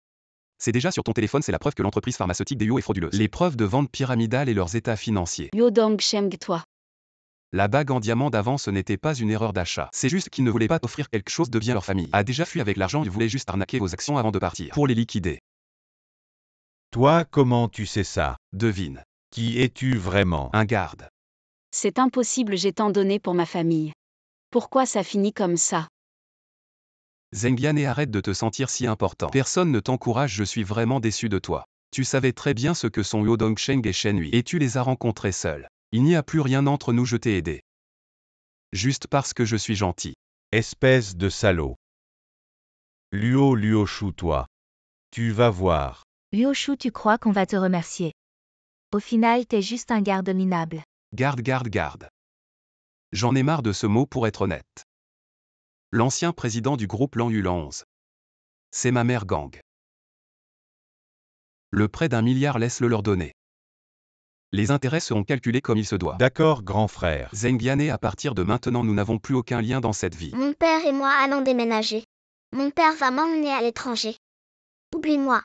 C'est déjà sur ton téléphone, c'est la preuve que l'entreprise pharmaceutique d'Yo est frauduleuse. Les preuves de vente pyramidale et leurs états financiers. Yo Dongsheng, toi. La bague en diamant d'avant, ce n'était pas une erreur d'achat. C'est juste qu'ils ne voulaient pas t'offrir quelque chose de bien. Leur famille a déjà fui avec l'argent, ils voulaient juste arnaquer vos actions avant de partir. Pour les liquider. Toi, comment tu sais ça? Devine. Qui es-tu vraiment? Un garde. C'est impossible, j'ai tant donné pour ma famille. Pourquoi ça finit comme ça? Zeng Yan, et arrête de te sentir si important. Personne ne t'encourage, je suis vraiment déçu de toi. Tu savais très bien ce que sont Yo Dongsheng et Shen Hui. Et tu les as rencontrés seuls. Il n'y a plus rien entre nous, je t'ai aidé. Juste parce que je suis gentil. Espèce de salaud. Luo Shu, toi. Tu vas voir. Luo Shu, tu crois qu'on va te remercier? Au final, t'es juste un garde minable. Garde. J'en ai marre de ce mot, pour être honnête. L'ancien président du groupe Lan Yu 11. C'est ma mère, Gang. Le prêt d'1 milliard, laisse-le leur donner. Les intérêts seront calculés comme il se doit. D'accord, grand frère. Zeng Yan, et à partir de maintenant, nous n'avons plus aucun lien dans cette vie. Mon père et moi allons déménager. Mon père va m'emmener à l'étranger. Oublie-moi.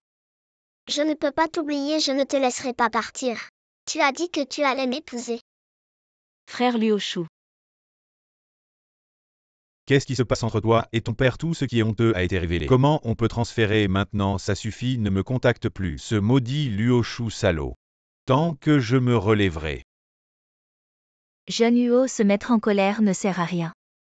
Je ne peux pas t'oublier, je ne te laisserai pas partir. Tu as dit que tu allais m'épouser. Frère Luo Shu. Qu'est-ce qui se passe entre toi et ton père? Tout ce qui est honteux a été révélé. Comment on peut transférer maintenant? Ça suffit, ne me contacte plus. Ce maudit Luo Shu salaud. Tant que je me relèverai. Jeune Huo, se mettre en colère ne sert à rien.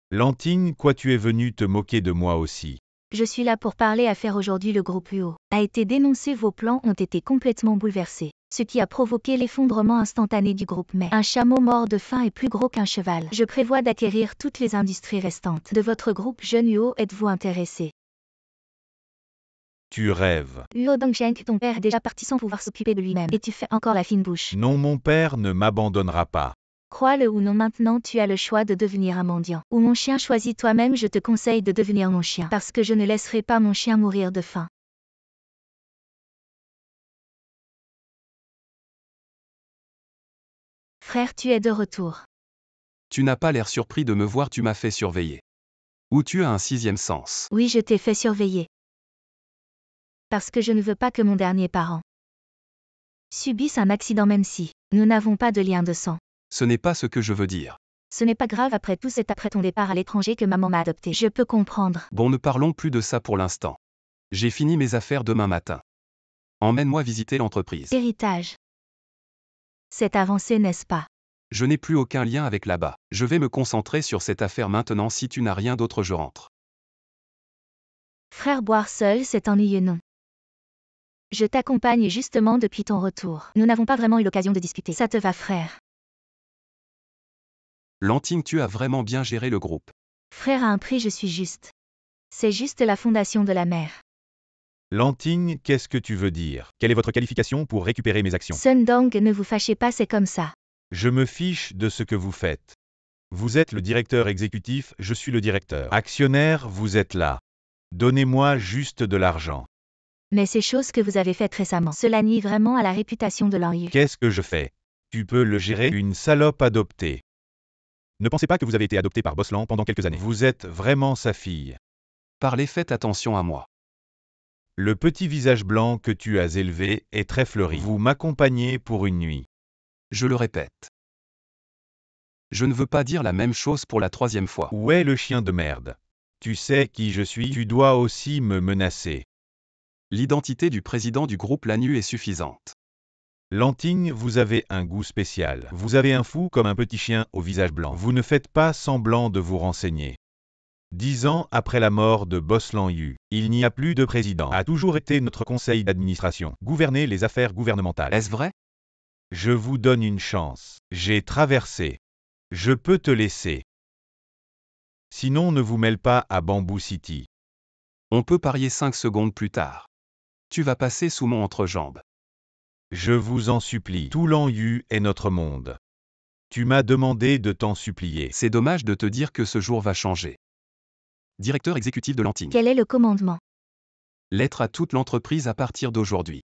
Lantine, quoi, tu es venu te moquer de moi aussi? Je suis là pour parler affaire aujourd'hui. Le groupe Huo a été dénoncé, vos plans ont été complètement bouleversés, ce qui a provoqué l'effondrement instantané du groupe. Mais un chameau mort de faim est plus gros qu'un cheval. Je prévois d'acquérir toutes les industries restantes de votre groupe. Jeune Huo, êtes-vous intéressé? Tu rêves. Luo Dongsheng, ton père est déjà parti sans pouvoir s'occuper de lui-même. Et tu fais encore la fine bouche. Non, mon père ne m'abandonnera pas. Crois-le ou non, maintenant tu as le choix de devenir un mendiant. Ou mon chien, choisis toi-même. Je te conseille de devenir mon chien. Parce que je ne laisserai pas mon chien mourir de faim. Frère, tu es de retour. Tu n'as pas l'air surpris de me voir, tu m'as fait surveiller. Ou tu as un 6e sens. Oui, je t'ai fait surveiller. Parce que je ne veux pas que mon dernier parent subisse un accident, même si nous n'avons pas de lien de sang. Ce n'est pas ce que je veux dire. Ce n'est pas grave, après tout c'est après ton départ à l'étranger que maman m'a adopté. Je peux comprendre. Bon, ne parlons plus de ça pour l'instant. J'ai fini mes affaires demain matin. Emmène-moi visiter l'entreprise. Héritage. C'est avancé, n'est-ce pas? Je n'ai plus aucun lien avec là-bas. Je vais me concentrer sur cette affaire maintenant. Si tu n'as rien d'autre, je rentre. Frère, boire seul, c'est ennuyeux, non? Je t'accompagne justement depuis ton retour. Nous n'avons pas vraiment eu l'occasion de discuter. Ça te va, frère? Lanting, tu as vraiment bien géré le groupe. Frère, à un prix, je suis juste. C'est juste la fondation de la mer. Lanting, qu'est-ce que tu veux dire? Quelle est votre qualification pour récupérer mes actions? Sun Dong, ne vous fâchez pas, c'est comme ça. Je me fiche de ce que vous faites. Vous êtes le directeur exécutif, je suis le directeur. Actionnaire, vous êtes là. Donnez-moi juste de l'argent. Mais ces choses que vous avez faites récemment, cela nuit vraiment à la réputation de Lanyu. Qu'est-ce que je fais? Tu peux le gérer, une salope adoptée. Ne pensez pas que vous avez été adopté par Boslan pendant quelques années. Vous êtes vraiment sa fille. Parlez, faites attention à moi. Le petit visage blanc que tu as élevé est très fleuri. Vous m'accompagnez pour une nuit. Je le répète. Je ne veux pas dire la même chose pour la 3e fois. Où est le chien de merde? Tu sais qui je suis, tu dois aussi me menacer. L'identité du président du groupe Lanyu est suffisante. Lanting, vous avez un goût spécial. Vous avez un fou comme un petit chien au visage blanc. Vous ne faites pas semblant de vous renseigner. 10 ans après la mort de Boslan Yu, il n'y a plus de président. A toujours été notre conseil d'administration. Gouverner les affaires gouvernementales. Est-ce vrai? Je vous donne une chance. J'ai traversé. Je peux te laisser. Sinon, ne vous mêle pas à Bamboo City. On peut parier 5 secondes plus tard. Tu vas passer sous mon entrejambe. Je vous en supplie. Tout Lanyu est notre monde. Tu m'as demandé de t'en supplier. C'est dommage de te dire que ce jour va changer. Directeur exécutif de Lanting. Quel est le commandement? Lettre à toute l'entreprise à partir d'aujourd'hui.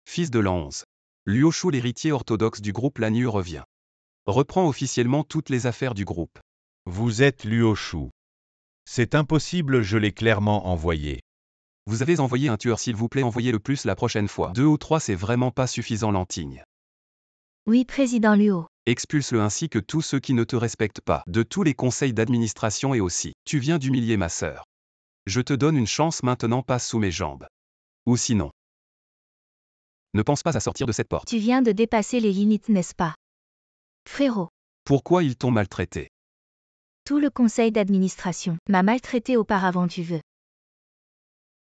Fils de l'an 11. Luo Shu, l'héritier orthodoxe du groupe Lanyu, revient. Reprend officiellement toutes les affaires du groupe. Vous êtes Luo Shu. C'est impossible, je l'ai clairement envoyé. Vous avez envoyé un tueur, s'il vous plaît, envoyez-le plus la prochaine fois. 2 ou 3, c'est vraiment pas suffisant, Lanting. Oui, président Luo. Expulse-le ainsi que tous ceux qui ne te respectent pas, de tous les conseils d'administration et aussi. Tu viens d'humilier ma sœur. Je te donne une chance maintenant, passe sous mes jambes. Ou sinon. Ne pense pas à sortir de cette porte. Tu viens de dépasser les limites, n'est-ce pas? Frérot. Pourquoi ils t'ont maltraité? Tout le conseil d'administration m'a maltraité auparavant, tu veux.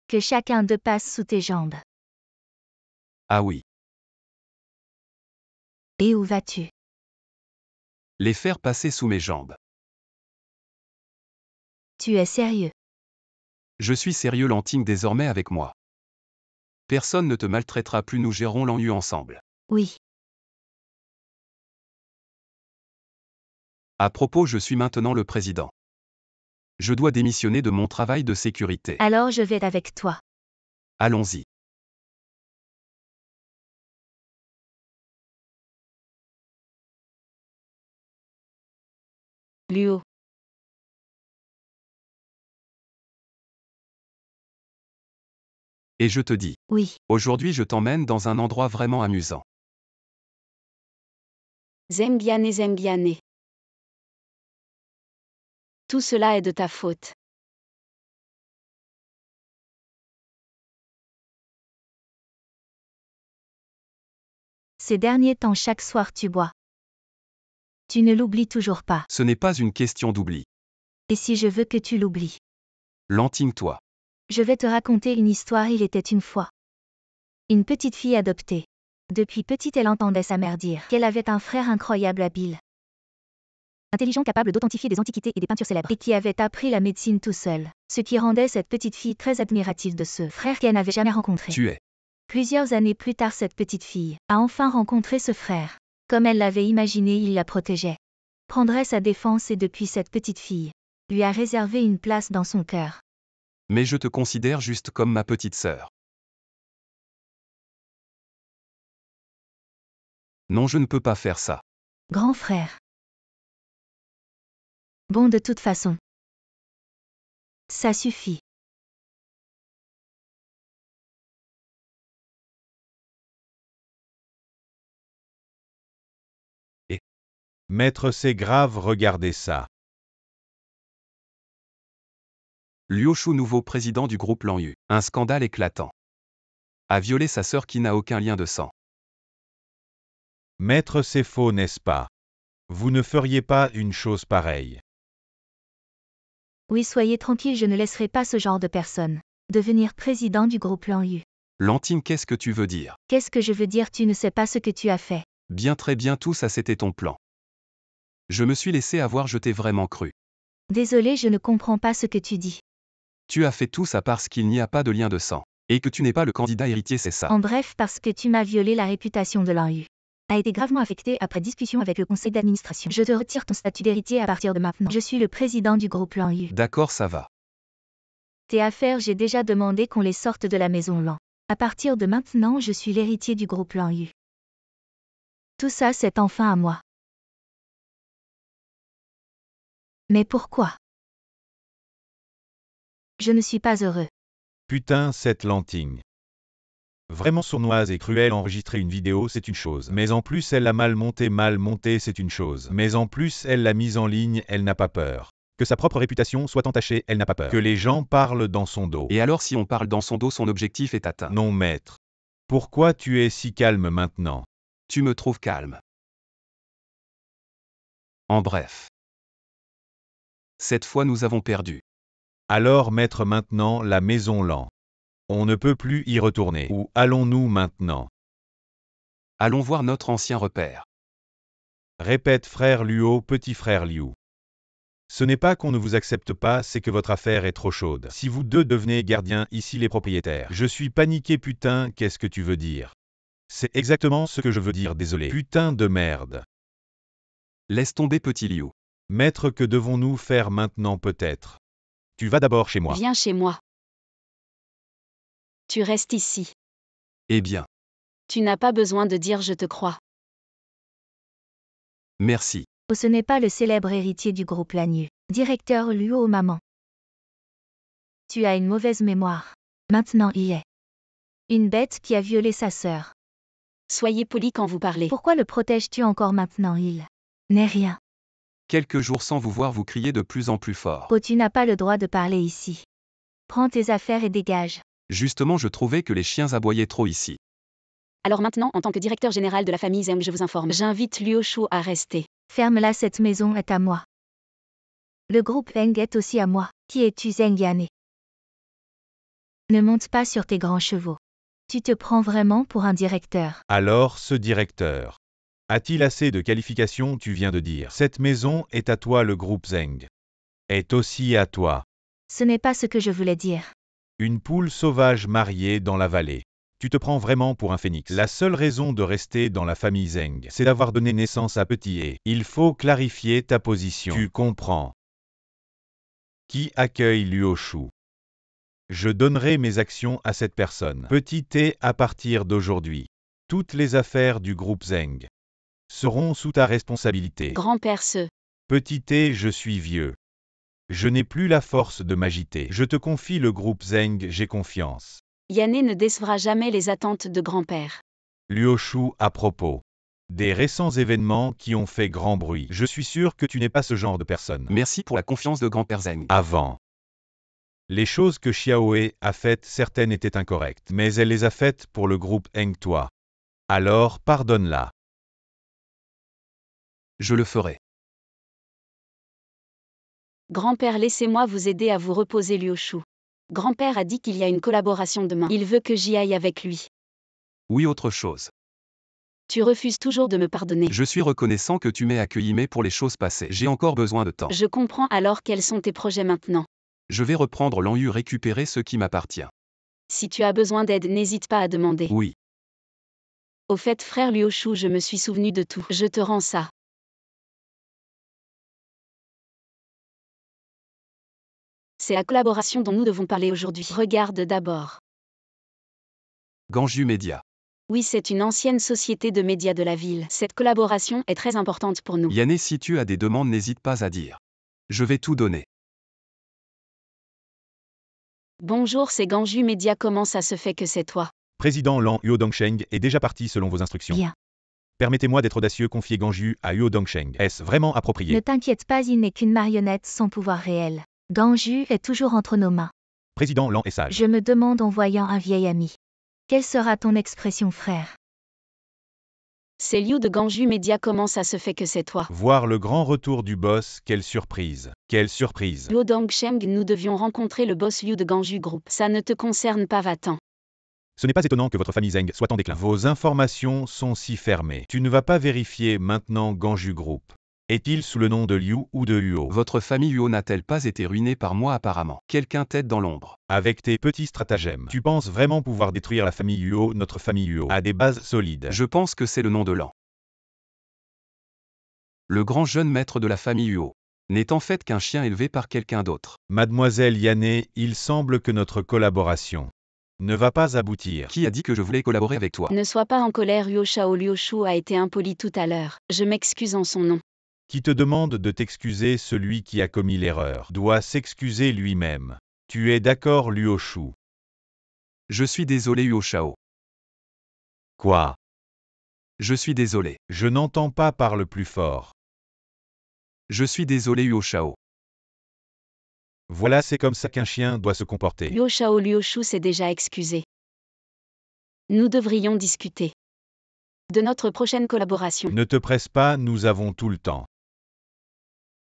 Que chacun d'eux passe sous tes jambes. Ah oui. Et où vas-tu? Les faire passer sous mes jambes. Tu es sérieux? Je suis sérieux, Lanting, désormais avec moi. Personne ne te maltraitera plus, nous gérons Lanyu ensemble. Oui. À propos, je suis maintenant le président. Je dois démissionner de mon travail de sécurité. Alors je vais avec toi. Allons-y. Luo. Et je te dis, Oui. aujourd'hui je t'emmène dans un endroit vraiment amusant. Zembiane, Zembiane. Tout cela est de ta faute. Ces derniers temps, chaque soir tu bois. Tu ne l'oublies toujours pas. Ce n'est pas une question d'oubli. Et si je veux que tu l'oublies? Lanting, toi. Je vais te raconter une histoire. Il était une fois une petite fille adoptée. Depuis petite, elle entendait sa mère dire qu'elle avait un frère incroyable, habile, intelligent, capable d'authentifier des antiquités et des peintures célèbres, et qui avait appris la médecine tout seul. Ce qui rendait cette petite fille très admirative de ce frère qu'elle n'avait jamais rencontré. Tu es. Plusieurs années plus tard, cette petite fille a enfin rencontré ce frère. Comme elle l'avait imaginé, il la protégeait, prendrait sa défense, et depuis, cette petite fille lui a réservé une place dans son cœur. Mais je te considère juste comme ma petite sœur. Non, je ne peux pas faire ça. Grand frère. Bon, de toute façon, ça suffit. Maître, c'est grave, regardez ça. Luo Shu, nouveau président du groupe Lanyu. Un scandale éclatant. a violé sa sœur qui n'a aucun lien de sang. Maître, c'est faux, n'est-ce pas? Vous ne feriez pas une chose pareille. Oui, soyez tranquille, je ne laisserai pas ce genre de personne devenir président du groupe Lanyu. Lantine, qu'est-ce que tu veux dire? Qu'est-ce que je veux dire? Tu ne sais pas ce que tu as fait. Bien, très bien, tout ça c'était ton plan. Je me suis laissé avoir, je t'ai vraiment cru. Désolé, je ne comprends pas ce que tu dis. Tu as fait tout ça parce qu'il n'y a pas de lien de sang. Et que tu n'es pas le candidat héritier, c'est ça. En bref, parce que tu m'as violé la réputation de Lanyu. A été gravement affecté après discussion avec le conseil d'administration. Je te retire ton statut d'héritier à partir de maintenant. Je suis le président du groupe Lanyu. D'accord, ça va. Tes affaires, j'ai déjà demandé qu'on les sorte de la maison Lan. À partir de maintenant, je suis l'héritier du groupe Lanyu. Tout ça, c'est enfin à moi. Mais pourquoi? Je ne suis pas heureux. Putain, cette Lantine. Vraiment sournoise et cruelle. Enregistrer une vidéo, c'est une chose. Mais en plus, elle l'a mal montée, c'est une chose. Mais en plus, elle l'a mise en ligne, elle n'a pas peur. Que sa propre réputation soit entachée, elle n'a pas peur. Que les gens parlent dans son dos. Et alors, si on parle dans son dos, son objectif est atteint. Non, maître. Pourquoi tu es si calme maintenant? Tu me trouves calme. En bref. Cette fois, nous avons perdu. Alors, maître, maintenant, la maison Lan. On ne peut plus y retourner. Où allons-nous maintenant? Allons voir notre ancien repère. Répète, frère Luo, petit frère Liu. Ce n'est pas qu'on ne vous accepte pas, c'est que votre affaire est trop chaude. Si vous deux devenez gardiens, ici les propriétaires. Je suis paniqué, putain, qu'est-ce que tu veux dire? C'est exactement ce que je veux dire, désolé. Putain de merde. Laisse tomber, petit Liu. Maître, que devons-nous faire maintenant peut-être? Tu vas d'abord chez moi. Viens chez moi. Tu restes ici. Eh bien, Tu n'as pas besoin de dire je te crois. merci. Oh, ce n'est pas le célèbre héritier du groupe Lanyu. Directeur Luo, maman. Tu as une mauvaise mémoire. Maintenant y est. Une bête qui a violé sa sœur. Soyez poli quand vous parlez. Pourquoi le protèges-tu encore maintenant? Il n'est rien. Quelques jours sans vous voir, vous criez de plus en plus fort. Oh, tu n'as pas le droit de parler ici. Prends tes affaires et dégage. Justement, je trouvais que les chiens aboyaient trop ici. Alors maintenant, en tant que directeur général de la famille Zeng, je vous informe. J'invite Luo Shu à rester. Ferme-la, cette maison est à moi. Le groupe Zeng est aussi à moi. Qui es-tu, Zeng Yané? Ne monte pas sur tes grands chevaux. Tu te prends vraiment pour un directeur. Alors, ce directeur. A-t-il assez de qualifications? Tu viens de dire. Cette maison est à toi, le groupe Zeng. Est aussi à toi. Ce n'est pas ce que je voulais dire. Une poule sauvage mariée dans la vallée. Tu te prends vraiment pour un phénix. La seule raison de rester dans la famille Zeng, c'est d'avoir donné naissance à Petit et. Il faut clarifier ta position. Tu comprends? Qui accueille Luo Shu? Je donnerai mes actions à cette personne. Petit et à partir d'aujourd'hui. Toutes les affaires du groupe Zeng seront sous ta responsabilité. Grand-père Se. Petit et, je suis vieux. Je n'ai plus la force de m'agiter. Je te confie le groupe Zeng, j'ai confiance. Yané ne décevra jamais les attentes de grand-père. Luo Shu, à propos des récents événements qui ont fait grand bruit, je suis sûr que tu n'es pas ce genre de personne. Merci pour la confiance de grand-père Zeng. Avant. Les choses que Xiaohe a faites, certaines étaient incorrectes, mais elle les a faites pour le groupe Heng toi. Alors, pardonne-la. Je le ferai. Grand-père, laissez-moi vous aider à vous reposer, Luo Shu. Grand-père a dit qu'il y a une collaboration demain. Il veut que j'y aille avec lui. Oui, autre chose. Tu refuses toujours de me pardonner. Je suis reconnaissant que tu m'aies accueilli, mais pour les choses passées, j'ai encore besoin de temps. Je comprends, alors quels sont tes projets maintenant? Je vais reprendre Lanyu, récupérer ce qui m'appartient. Si tu as besoin d'aide, n'hésite pas à demander. Oui. Au fait, frère Luo Shu, je me suis souvenu de tout. Je te rends ça. C'est la collaboration dont nous devons parler aujourd'hui. Regarde d'abord. Ganju Media. Oui, c'est une ancienne société de médias de la ville. Cette collaboration est très importante pour nous. Yané, si tu as des demandes, n'hésite pas à dire. Je vais tout donner. Bonjour, c'est Ganju Media. Comment ça se fait que c'est toi? Président Lan Huo Dongsheng est déjà parti selon vos instructions. Bien. Permettez-moi d'être audacieux, confier Ganju à Huo Dongsheng. Est-ce vraiment approprié? Ne t'inquiète pas, il n'est qu'une marionnette sans pouvoir réel. Ganju est toujours entre nos mains. Président Lan est sage. Je me demande en voyant un vieil ami. Quelle sera ton expression, frère? C'est Liu de Ganju Media, comment ça se fait que c'est toi? Voir le grand retour du boss, quelle surprise. Quelle surprise. Luo Dongsheng, nous devions rencontrer le boss Liu de Ganju Group. Ça ne te concerne pas, va-t'en. Ce n'est pas étonnant que votre famille Zeng soit en déclin. Vos informations sont si fermées. Tu ne vas pas vérifier maintenant Ganju Group. Est-il sous le nom de Liu ou de Huo? Votre famille Huo n'a-t-elle pas été ruinée par moi apparemment? Quelqu'un t'aide dans l'ombre. Avec tes petits stratagèmes, tu penses vraiment pouvoir détruire la famille Huo? Notre famille Huo a des bases solides. Je pense que c'est le nom de l'an. Le grand jeune maître de la famille Huo n'est en fait qu'un chien élevé par quelqu'un d'autre. Mademoiselle Yané, il semble que notre collaboration ne va pas aboutir. Qui a dit que je voulais collaborer avec toi? Ne sois pas en colère, Liu Shao. Liu Shu a été impoli tout à l'heure. Je m'excuse en son nom. Qui te demande de t'excuser? Celui qui a commis l'erreur doit s'excuser lui-même. Tu es d'accord, Luo Shu? Je suis désolé, Huo Shao. Quoi? Je suis désolé. Je n'entends pas, parle plus fort. Je suis désolé, Huo Shao. Voilà, c'est comme ça qu'un chien doit se comporter. Liu Shao. Liu Shu s'est déjà excusé. Nous devrions discuter de notre prochaine collaboration. Ne te presse pas, nous avons tout le temps.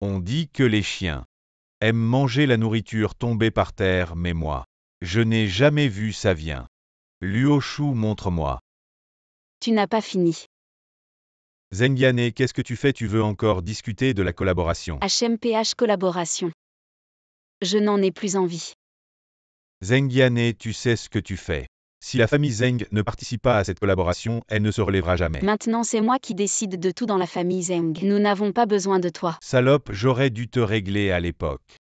On dit que les chiens aiment manger la nourriture tombée par terre, mais moi, je n'ai jamais vu ça. Vient. Luo Shu, montre-moi. Tu n'as pas fini. Zeng Yané, qu'est-ce que tu fais? Tu veux encore discuter de la collaboration? HMPH collaboration. Je n'en ai plus envie. Zeng Yané, tu sais ce que tu fais. Si la famille Zeng ne participe pas à cette collaboration, elle ne se relèvera jamais. Maintenant, c'est moi qui décide de tout dans la famille Zeng. Nous n'avons pas besoin de toi. Salope, j'aurais dû te régler à l'époque.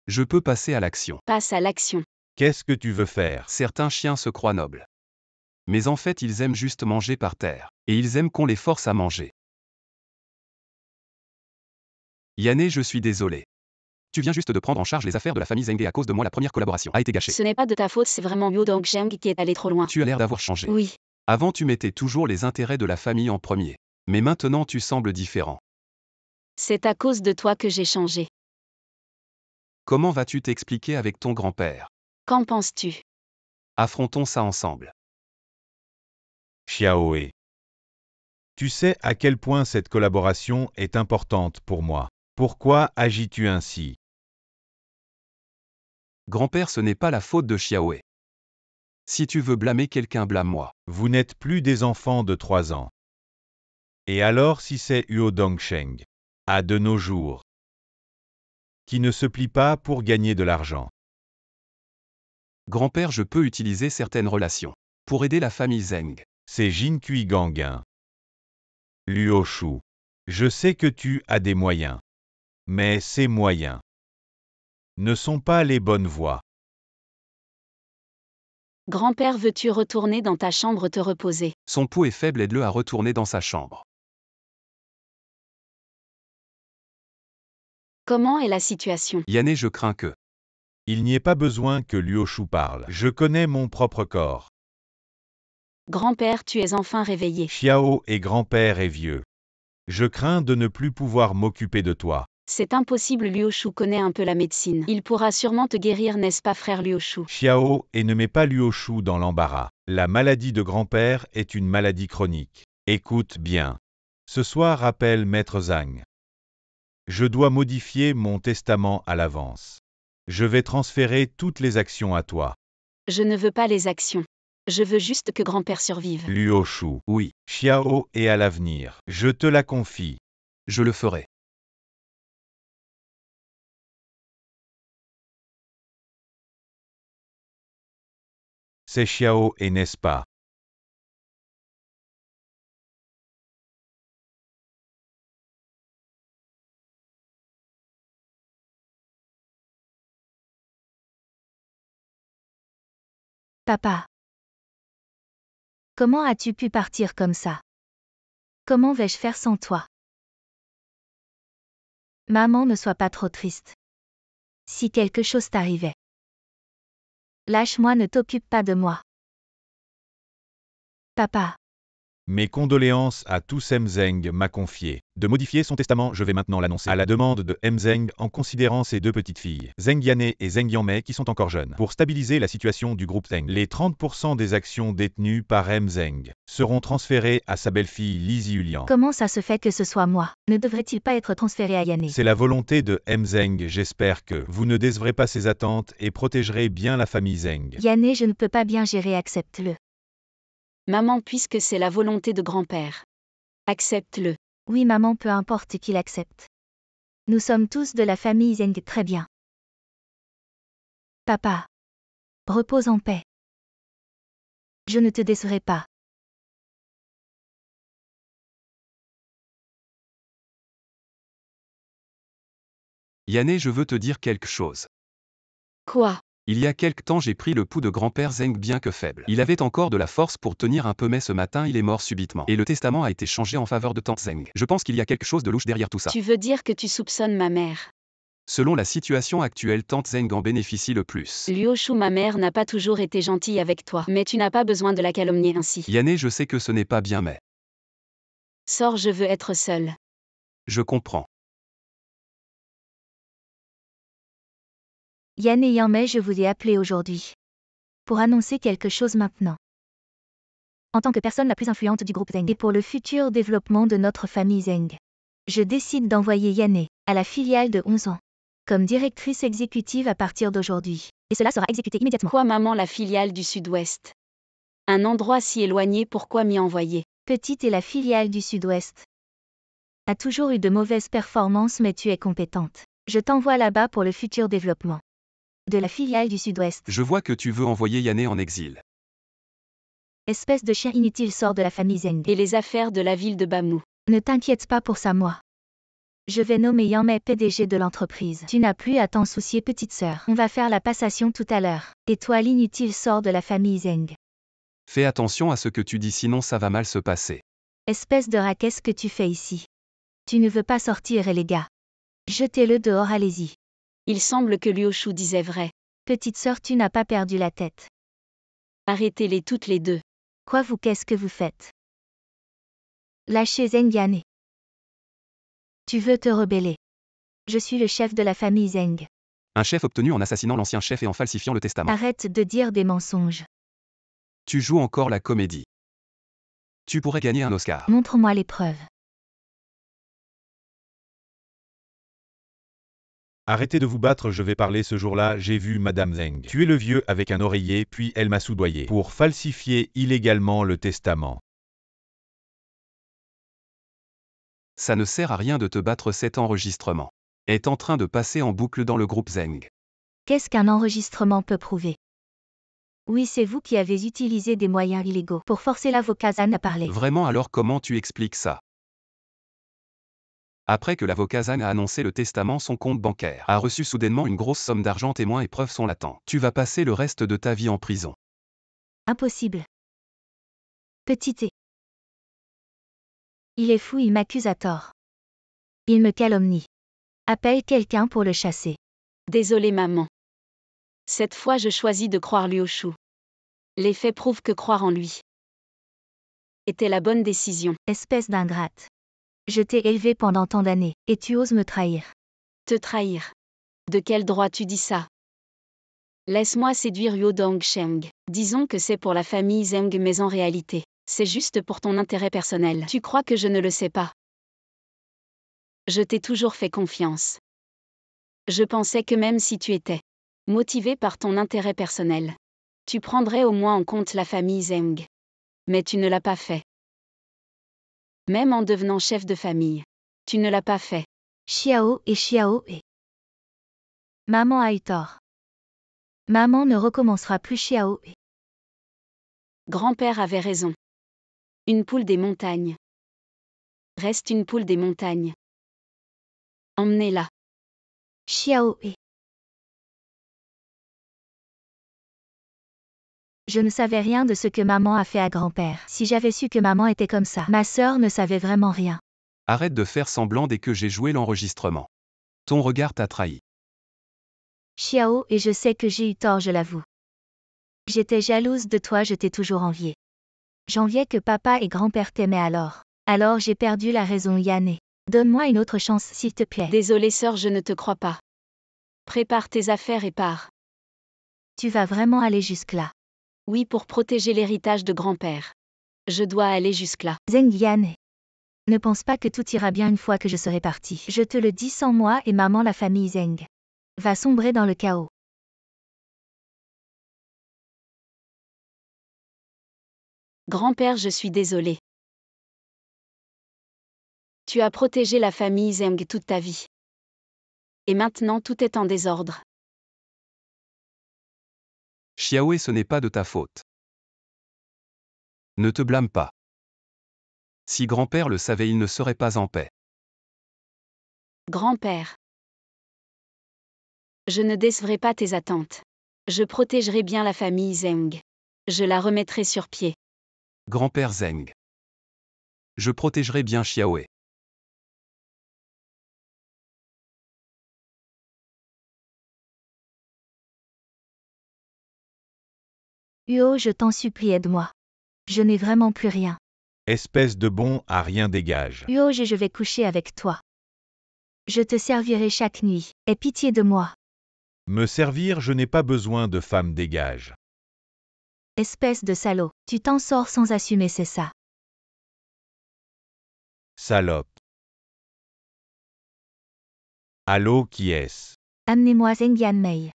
Je peux passer à l'action. Passe à l'action. Qu'est-ce que tu veux faire? Certains chiens se croient nobles. Mais en fait, ils aiment juste manger par terre. Et ils aiment qu'on les force à manger. Yané, je suis désolé. Tu viens juste de prendre en charge les affaires de la famille Zeng et à cause de moi la première collaboration a été gâchée. Ce n'est pas de ta faute, c'est vraiment Liu Dongsheng qui est allé trop loin. Tu as l'air d'avoir changé. Oui. Avant tu mettais toujours les intérêts de la famille en premier. Mais maintenant tu sembles différent. C'est à cause de toi que j'ai changé. Comment vas-tu t'expliquer avec ton grand-père? Qu'en penses-tu? Affrontons ça ensemble. Xiaoe. Tu sais à quel point cette collaboration est importante pour moi. Pourquoi agis-tu ainsi? Grand-père, ce n'est pas la faute de Xiaoe. Si tu veux blâmer quelqu'un, blâme-moi. Vous n'êtes plus des enfants de 3 ans. Et alors si c'est Huo Dongsheng, à de nos jours, qui ne se plie pas pour gagner de l'argent? Grand-père, je peux utiliser certaines relations pour aider la famille Zeng. C'est Jin Kui Ganguin. Luo Shu. Je sais que tu as des moyens. Mais ces moyens ne sont pas les bonnes voies. Grand-père, veux-tu retourner dans ta chambre te reposer? Son pouls est faible, aide-le à retourner dans sa chambre. Comment est la situation? Yané, je crains que... Il n'y ait pas besoin que Luo Shu parle. Je connais mon propre corps. Grand-père, tu es enfin réveillé. Xiao et grand-père est vieux. Je crains de ne plus pouvoir m'occuper de toi. C'est impossible, Liu Shu connaît un peu la médecine. Il pourra sûrement te guérir, n'est-ce pas, frère Liu Shu? Xiao et ne mets pas Luo Shu dans l'embarras. La maladie de grand-père est une maladie chronique. Écoute bien. Ce soir appelle Maître Zhang. Je dois modifier mon testament à l'avance. Je vais transférer toutes les actions à toi. Je ne veux pas les actions. Je veux juste que grand-père survive. Luo Shu. Oui, Xiao et à l'avenir. Je te la confie. je le ferai. C'est Xiao et n'est-ce pas? Papa. Comment as-tu pu partir comme ça? Comment vais-je faire sans toi? Maman, ne sois pas trop triste. Si quelque chose t'arrivait. Lâche-moi, ne t'occupe pas de moi. Papa. Mes condoléances à tous. Mzeng m'a confié de modifier son testament. Je vais maintenant l'annoncer à la demande de Mzeng en considérant ses deux petites filles, Zheng Yanne et Zheng Yanmei qui sont encore jeunes. Pour stabiliser la situation du groupe Zheng, les 30% des actions détenues par Mzeng seront transférées à sa belle-fille Li Ziulian. Comment ça se fait que ce soit moi? Ne devrait-il pas être transféré à Yanne? C'est la volonté de Mzeng. J'espère que vous ne décevrez pas ses attentes et protégerez bien la famille Zheng. Yanne, je ne peux pas bien gérer, accepte-le. Maman, puisque c'est la volonté de grand-père. Accepte-le. Oui maman, peu importe qu'il accepte. Nous sommes tous de la famille Zheng, très bien. Papa. Repose en paix. Je ne te décevrai pas. Yanne, je veux te dire quelque chose. Quoi? Il y a quelque temps j'ai pris le pouls de grand-père Zheng bien que faible. Il avait encore de la force pour tenir un peu mais ce matin il est mort subitement. Et le testament a été changé en faveur de tante Zheng. Je pense qu'il y a quelque chose de louche derrière tout ça. Tu veux dire que tu soupçonnes ma mère? Selon la situation actuelle, tante Zheng en bénéficie le plus. Liu Shu, ma mère n'a pas toujours été gentille avec toi, mais tu n'as pas besoin de la calomnier ainsi. Yanne, je sais que ce n'est pas bien mais... Sors, je veux être seule. Je comprends. Yanne et Yanmei, je vous ai appelé aujourd'hui pour annoncer quelque chose maintenant. En tant que personne la plus influente du groupe Zheng et pour le futur développement de notre famille Zheng, je décide d'envoyer Yanne à la filiale de 11 ans comme directrice exécutive à partir d'aujourd'hui. Et cela sera exécuté immédiatement. Quoi maman, la filiale du Sud-Ouest? Un endroit si éloigné, pourquoi m'y envoyer? Petite et la filiale du Sud-Ouest a toujours eu de mauvaises performances mais tu es compétente. Je t'envoie là-bas pour le futur développement de la filiale du Sud-Ouest. Je vois que tu veux envoyer Yanne en exil. Espèce de chien inutile, sort de la famille Zheng. Et les affaires de la ville de Bamou? Ne t'inquiète pas pour ça moi. Je vais nommer Yanmei PDG de l'entreprise. Tu n'as plus à t'en soucier petite sœur. On va faire la passation tout à l'heure. Et toi l'inutile, sort de la famille Zheng. Fais attention à ce que tu dis sinon ça va mal se passer. Espèce de rat, qu'est-ce que tu fais ici? Tu ne veux pas sortir les gars. Jetez-le dehors, allez-y. Il semble que Liu Shu disait vrai. Petite sœur, tu n'as pas perdu la tête. Arrêtez-les toutes les deux. Quoi vous, qu'est-ce que vous faites? Lâchez Zheng Yanne. Tu veux te rebeller? Je suis le chef de la famille Zheng. Un chef obtenu en assassinant l'ancien chef et en falsifiant le testament. Arrête de dire des mensonges. Tu joues encore la comédie. Tu pourrais gagner un Oscar. Montre-moi les preuves. Arrêtez de vous battre, je vais parler. Ce jour-là, j'ai vu Madame Zheng tuer le vieux avec un oreiller, puis elle m'a soudoyé pour falsifier illégalement le testament. Ça ne sert à rien de te battre, cet enregistrement est en train de passer en boucle dans le groupe Zheng. Qu'est-ce qu'un enregistrement peut prouver? Oui, c'est vous qui avez utilisé des moyens illégaux pour forcer l'avocat Zhan à parler. Vraiment, alors comment tu expliques ça? Après que l'avocat Zhan a annoncé le testament, son compte bancaire a reçu soudainement une grosse somme d'argent. Témoins et preuves sont latents. Tu vas passer le reste de ta vie en prison. Impossible. Petit et. Il est fou, il m'accuse à tort. Il me calomnie. Appelle quelqu'un pour le chasser. Désolée maman. Cette fois je choisis de croire Liu Shu. Les faits prouvent que croire en lui était la bonne décision. Espèce d'ingrate. Je t'ai élevé pendant tant d'années, et tu oses me trahir. Te trahir? De quel droit tu dis ça? Laisse-moi séduire Yo Dongsheng. Disons que c'est pour la famille Zheng, mais en réalité, c'est juste pour ton intérêt personnel. Tu crois que je ne le sais pas? Je t'ai toujours fait confiance. Je pensais que même si tu étais motivé par ton intérêt personnel, tu prendrais au moins en compte la famille Zheng. Mais tu ne l'as pas fait. Même en devenant chef de famille, tu ne l'as pas fait. Xiao et. Maman a eu tort. Maman ne recommencera plus Xiao et. Grand-père avait raison. Une poule des montagnes reste une poule des montagnes. Emmenez-la. Xiao et. Je ne savais rien de ce que maman a fait à grand-père. Si j'avais su que maman était comme ça, ma sœur ne savait vraiment rien. Arrête de faire semblant dès que j'ai joué l'enregistrement. Ton regard t'a trahi. Xiao, et je sais que j'ai eu tort, je l'avoue. J'étais jalouse de toi, je t'ai toujours envié. J'enviais que papa et grand-père t'aimaient alors. Alors j'ai perdu la raison Yanné. Donne-moi une autre chance s'il te plaît. Désolée sœur, je ne te crois pas. Prépare tes affaires et pars. Tu vas vraiment aller jusque-là. Oui, pour protéger l'héritage de grand-père. Je dois aller jusque-là. Zheng Yanné. Ne pense pas que tout ira bien une fois que je serai parti. Je te le dis, sans moi et maman, la famille Zheng va sombrer dans le chaos. Grand-père, je suis désolée. Tu as protégé la famille Zheng toute ta vie. Et maintenant tout est en désordre. Xiaoé, ce n'est pas de ta faute. Ne te blâme pas. Si grand-père le savait, il ne serait pas en paix. Grand-père. Je ne décevrai pas tes attentes. Je protégerai bien la famille Zheng. Je la remettrai sur pied. Grand-père Zheng. Je protégerai bien Xiaoé. Huo, je t'en supplie, aide-moi. Je n'ai vraiment plus rien. Espèce de bon à rien dégage. Huo, je vais coucher avec toi. Je te servirai chaque nuit. Aie pitié de moi. Me servir, je n'ai pas besoin de femme dégage. Espèce de salaud. Tu t'en sors sans assumer, c'est ça. Salope. Allô, qui est-ce? Amenez-moi Zheng Yanmei.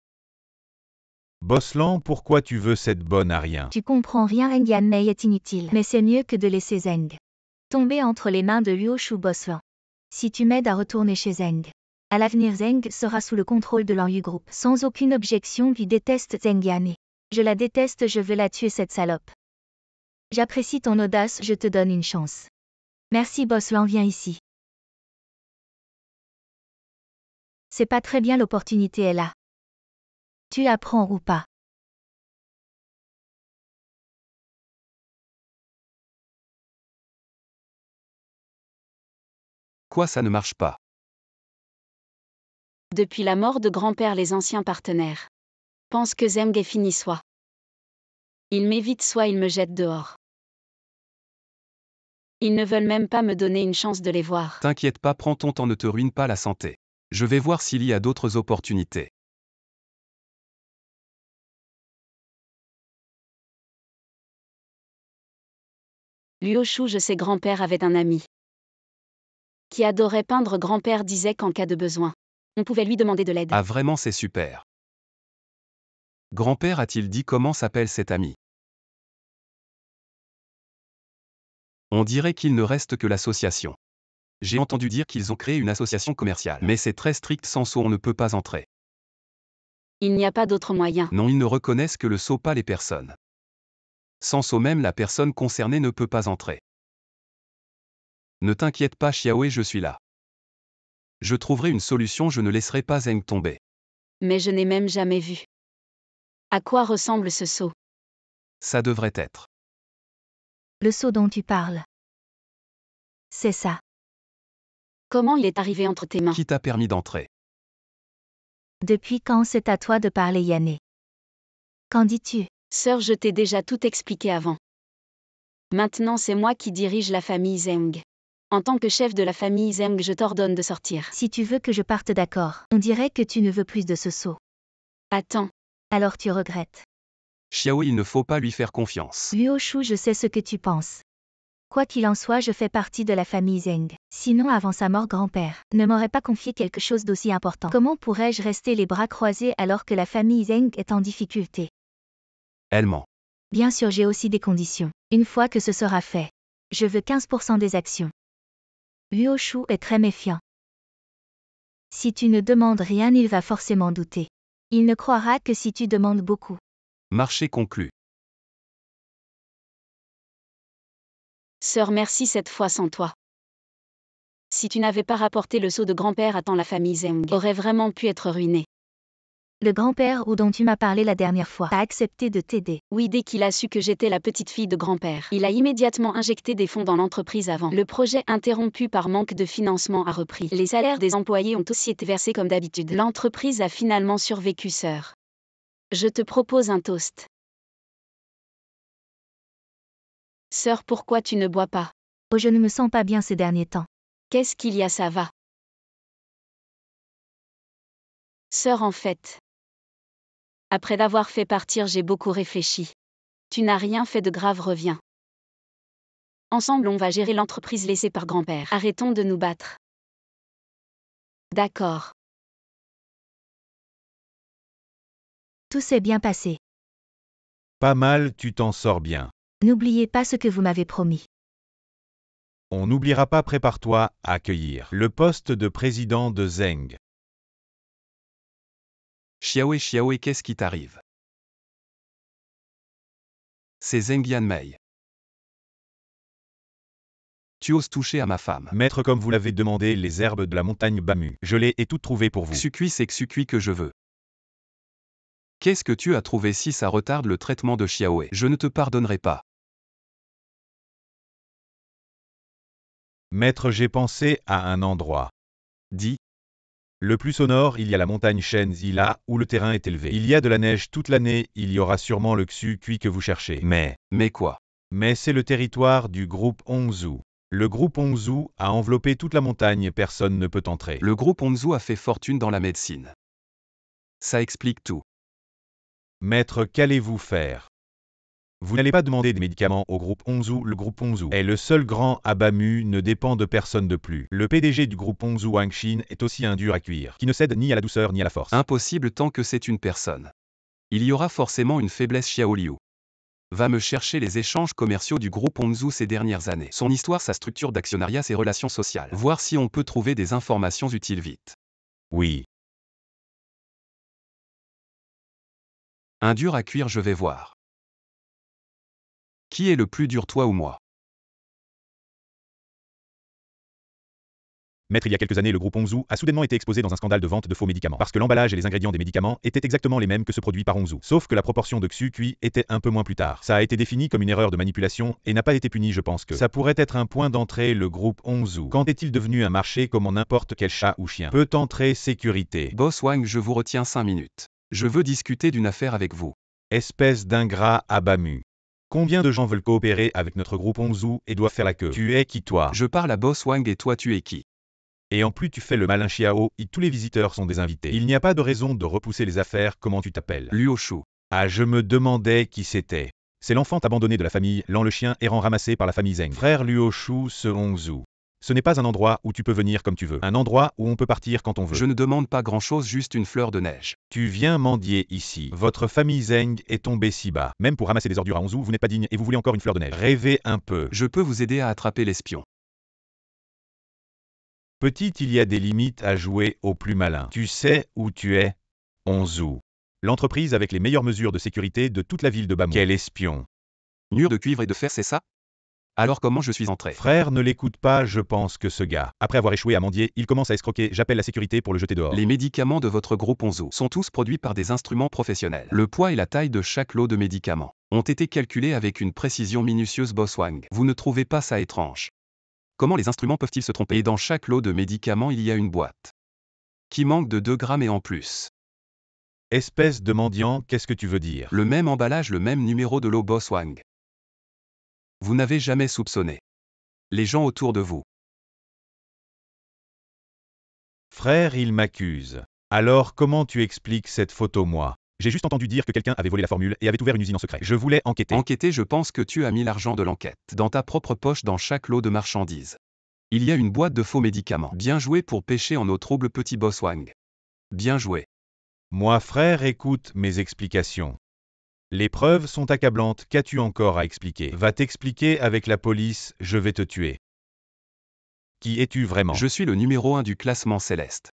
Boslan, pourquoi tu veux cette bonne à rien? Tu comprends rien, Zheng Yanmei est inutile. Mais c'est mieux que de laisser Zheng tomber entre les mains de Luo Shu Boslan. Si tu m'aides à retourner chez Zheng, à l'avenir Zheng sera sous le contrôle de l'Anyu Group. Sans aucune objection, lui déteste Zheng Yanmei. Je la déteste, je veux la tuer cette salope. J'apprécie ton audace, je te donne une chance. Merci Boslan, viens ici. C'est pas très bien, l'opportunité est là. Tu la prends ou pas? Quoi, ça ne marche pas? Depuis la mort de grand-père, les anciens partenaires pensent que Zheng est fini, soit ils m'évitent, soit ils me jettent dehors. Ils ne veulent même pas me donner une chance de les voir. T'inquiète pas, prends ton temps, ne te ruine pas la santé. Je vais voir s'il y a d'autres opportunités. Luo Shu, je sais, grand-père avait un ami qui adorait peindre. Grand-père disait qu'en cas de besoin, on pouvait lui demander de l'aide. Ah, vraiment, c'est super. Grand-père a-t-il dit comment s'appelle cet ami? On dirait qu'il ne reste que l'association. J'ai entendu dire qu'ils ont créé une association commerciale. Mais c'est très strict, sans sceau on ne peut pas entrer. Il n'y a pas d'autre moyen. Non, ils ne reconnaissent que le sceau, pas les personnes. Sans sceau, même la personne concernée ne peut pas entrer. Ne t'inquiète pas Xiaoé, je suis là. Je trouverai une solution, je ne laisserai pas Zheng tomber. Mais je n'ai même jamais vu. À quoi ressemble ce sceau? Ça devrait être. Le sceau dont tu parles. C'est ça. Comment il est arrivé entre tes mains? Qui t'a permis d'entrer? Depuis quand c'est à toi de parler, Yanné? Qu'en dis-tu? Sœur, je t'ai déjà tout expliqué avant. Maintenant c'est moi qui dirige la famille Zheng. En tant que chef de la famille Zheng, je t'ordonne de sortir. Si tu veux que je parte, d'accord. On dirait que tu ne veux plus de ce sceau. Attends. Alors tu regrettes. Xiaoé, il ne faut pas lui faire confiance. Luo Shu, je sais ce que tu penses. Quoi qu'il en soit, je fais partie de la famille Zheng. Sinon, avant sa mort, grand-père ne m'aurait pas confié quelque chose d'aussi important. Comment pourrais-je rester les bras croisés alors que la famille Zheng est en difficulté? Elle ment. Bien sûr, j'ai aussi des conditions. Une fois que ce sera fait, je veux 15% des actions. Luo Shu est très méfiant. Si tu ne demandes rien, il va forcément douter. Il ne croira que si tu demandes beaucoup. Marché conclu. Sœur, merci cette fois sans toi. Si tu n'avais pas rapporté le sceau de grand-père à temps, la famille Zheng aurait vraiment pu être ruinée. Le grand-père dont tu m'as parlé la dernière fois a accepté de t'aider. Oui, dès qu'il a su que j'étais la petite fille de grand-père, il a immédiatement injecté des fonds dans l'entreprise avant. Le projet, interrompu par manque de financement, a repris. Les salaires des employés ont aussi été versés comme d'habitude. L'entreprise a finalement survécu, sœur. Je te propose un toast. Sœur, pourquoi tu ne bois pas? Oh, je ne me sens pas bien ces derniers temps. Qu'est-ce qu'il y a, ça va? Sœur, en fait. Après l'avoir fait partir, j'ai beaucoup réfléchi. Tu n'as rien fait de grave, reviens. Ensemble, on va gérer l'entreprise laissée par grand-père. Arrêtons de nous battre. D'accord. Tout s'est bien passé. Pas mal, tu t'en sors bien. N'oubliez pas ce que vous m'avez promis. On n'oubliera pas, prépare-toi à accueillir le poste de président de Zeng. Xiaoe, qu'est-ce qui t'arrive? C'est Zeng Yanmei. Tu oses toucher à ma femme. Maître, comme vous l'avez demandé, les herbes de la montagne Bamu. Je l'ai et tout trouvé pour vous. Xukui, c'est Xukui que je veux. Qu'est-ce que tu as trouvé si ça retarde le traitement de Xiaoe? Je ne te pardonnerai pas. Maître, j'ai pensé à un endroit. Dis. Le plus au nord, il y a la montagne Shenzi, là où le terrain est élevé. Il y a de la neige toute l'année, il y aura sûrement le Xukui que vous cherchez. Mais quoi? Mais c'est le territoire du groupe Hongzhou. Le groupe Hongzhou a enveloppé toute la montagne, personne ne peut entrer. Le groupe Hongzhou a fait fortune dans la médecine. Ça explique tout. Maître, qu'allez-vous faire? Vous n'allez pas demander des médicaments au groupe Hongzhou. Le groupe Hongzhou est le seul grand à Bamu, ne dépend de personne de plus. Le PDG du groupe Hongzhou, Wang Xin, est aussi un dur à cuire, qui ne cède ni à la douceur ni à la force. Impossible tant que c'est une personne. Il y aura forcément une faiblesse Xiaoliu. Va me chercher les échanges commerciaux du groupe Hongzhou ces dernières années. Son histoire, sa structure d'actionnariat, ses relations sociales. Voir si on peut trouver des informations utiles vite. Oui. Un dur à cuire, je vais voir. Qui est le plus dur, toi ou moi? Maître, il y a quelques années, le groupe Hongzhou a soudainement été exposé dans un scandale de vente de faux médicaments. Parce que l'emballage et les ingrédients des médicaments étaient exactement les mêmes que ceux produits par Hongzhou. Sauf que la proportion de Xukui était un peu moins plus tard. Ça a été défini comme une erreur de manipulation et n'a pas été puni. Je pense que ça pourrait être un point d'entrée. Le groupe Hongzhou, quand est-il devenu un marché comme n'importe quel chat ou chien, peut entrer sécurité. Boss Wang, je vous retiens 5 minutes. Je veux discuter d'une affaire avec vous. Espèce d'ingrat à Bamu. Combien de gens veulent coopérer avec notre groupe Hongzhou et doivent faire la queue? Tu es qui, toi? Je parle à Boss Wang et toi tu es qui? Et en plus tu fais le malin, Xiao, et tous les visiteurs sont des invités. Il n'y a pas de raison de repousser les affaires. Comment tu t'appelles? Luo Shu. Ah, je me demandais qui c'était. C'est l'enfant abandonné de la famille, Lan, le chien errant ramassé par la famille Zeng. Frère Luo Shu, ce Hongzhou. Ce n'est pas un endroit où tu peux venir comme tu veux. Un endroit où on peut partir quand on veut. Je ne demande pas grand-chose, juste une fleur de neige. Tu viens mendier ici. Votre famille Zeng est tombée si bas. Même pour ramasser des ordures à Hongzhou, vous n'êtes pas digne et vous voulez encore une fleur de neige. Rêvez un peu. Je peux vous aider à attraper l'espion. Petit, il y a des limites à jouer au plus malin. Tu sais où tu es? Hongzhou. L'entreprise avec les meilleures mesures de sécurité de toute la ville de Bamu. Quel espion. Mur de cuivre et de fer, c'est ça? Alors comment je suis entré? Frère, ne l'écoute pas, je pense que ce gars, après avoir échoué à mendier, il commence à escroquer. J'appelle la sécurité pour le jeter dehors. Les médicaments de votre groupe Hongzhou sont tous produits par des instruments professionnels. Le poids et la taille de chaque lot de médicaments ont été calculés avec une précision minutieuse, Boss Wang. Vous ne trouvez pas ça étrange? Comment les instruments peuvent-ils se tromper? Et dans chaque lot de médicaments, il y a une boîte qui manque de 2 grammes et en plus. Espèce de mendiant, qu'est-ce que tu veux dire? Le même emballage, le même numéro de lot, Boss Wang. Vous n'avez jamais soupçonné les gens autour de vous. Frère, il m'accuse. Alors comment tu expliques cette photo? Moi, j'ai juste entendu dire que quelqu'un avait volé la formule et avait ouvert une usine en secret. Je voulais enquêter. Enquêter, je pense que tu as mis l'argent de l'enquête dans ta propre poche dans chaque lot de marchandises. Il y a une boîte de faux médicaments. Bien joué pour pêcher en eau trouble, petit Boss Wang. Bien joué. Moi, frère, écoute mes explications. Les preuves sont accablantes, qu'as-tu encore à expliquer? Va t'expliquer avec la police, je vais te tuer. Qui es-tu vraiment? Je suis le numéro 1 du classement céleste.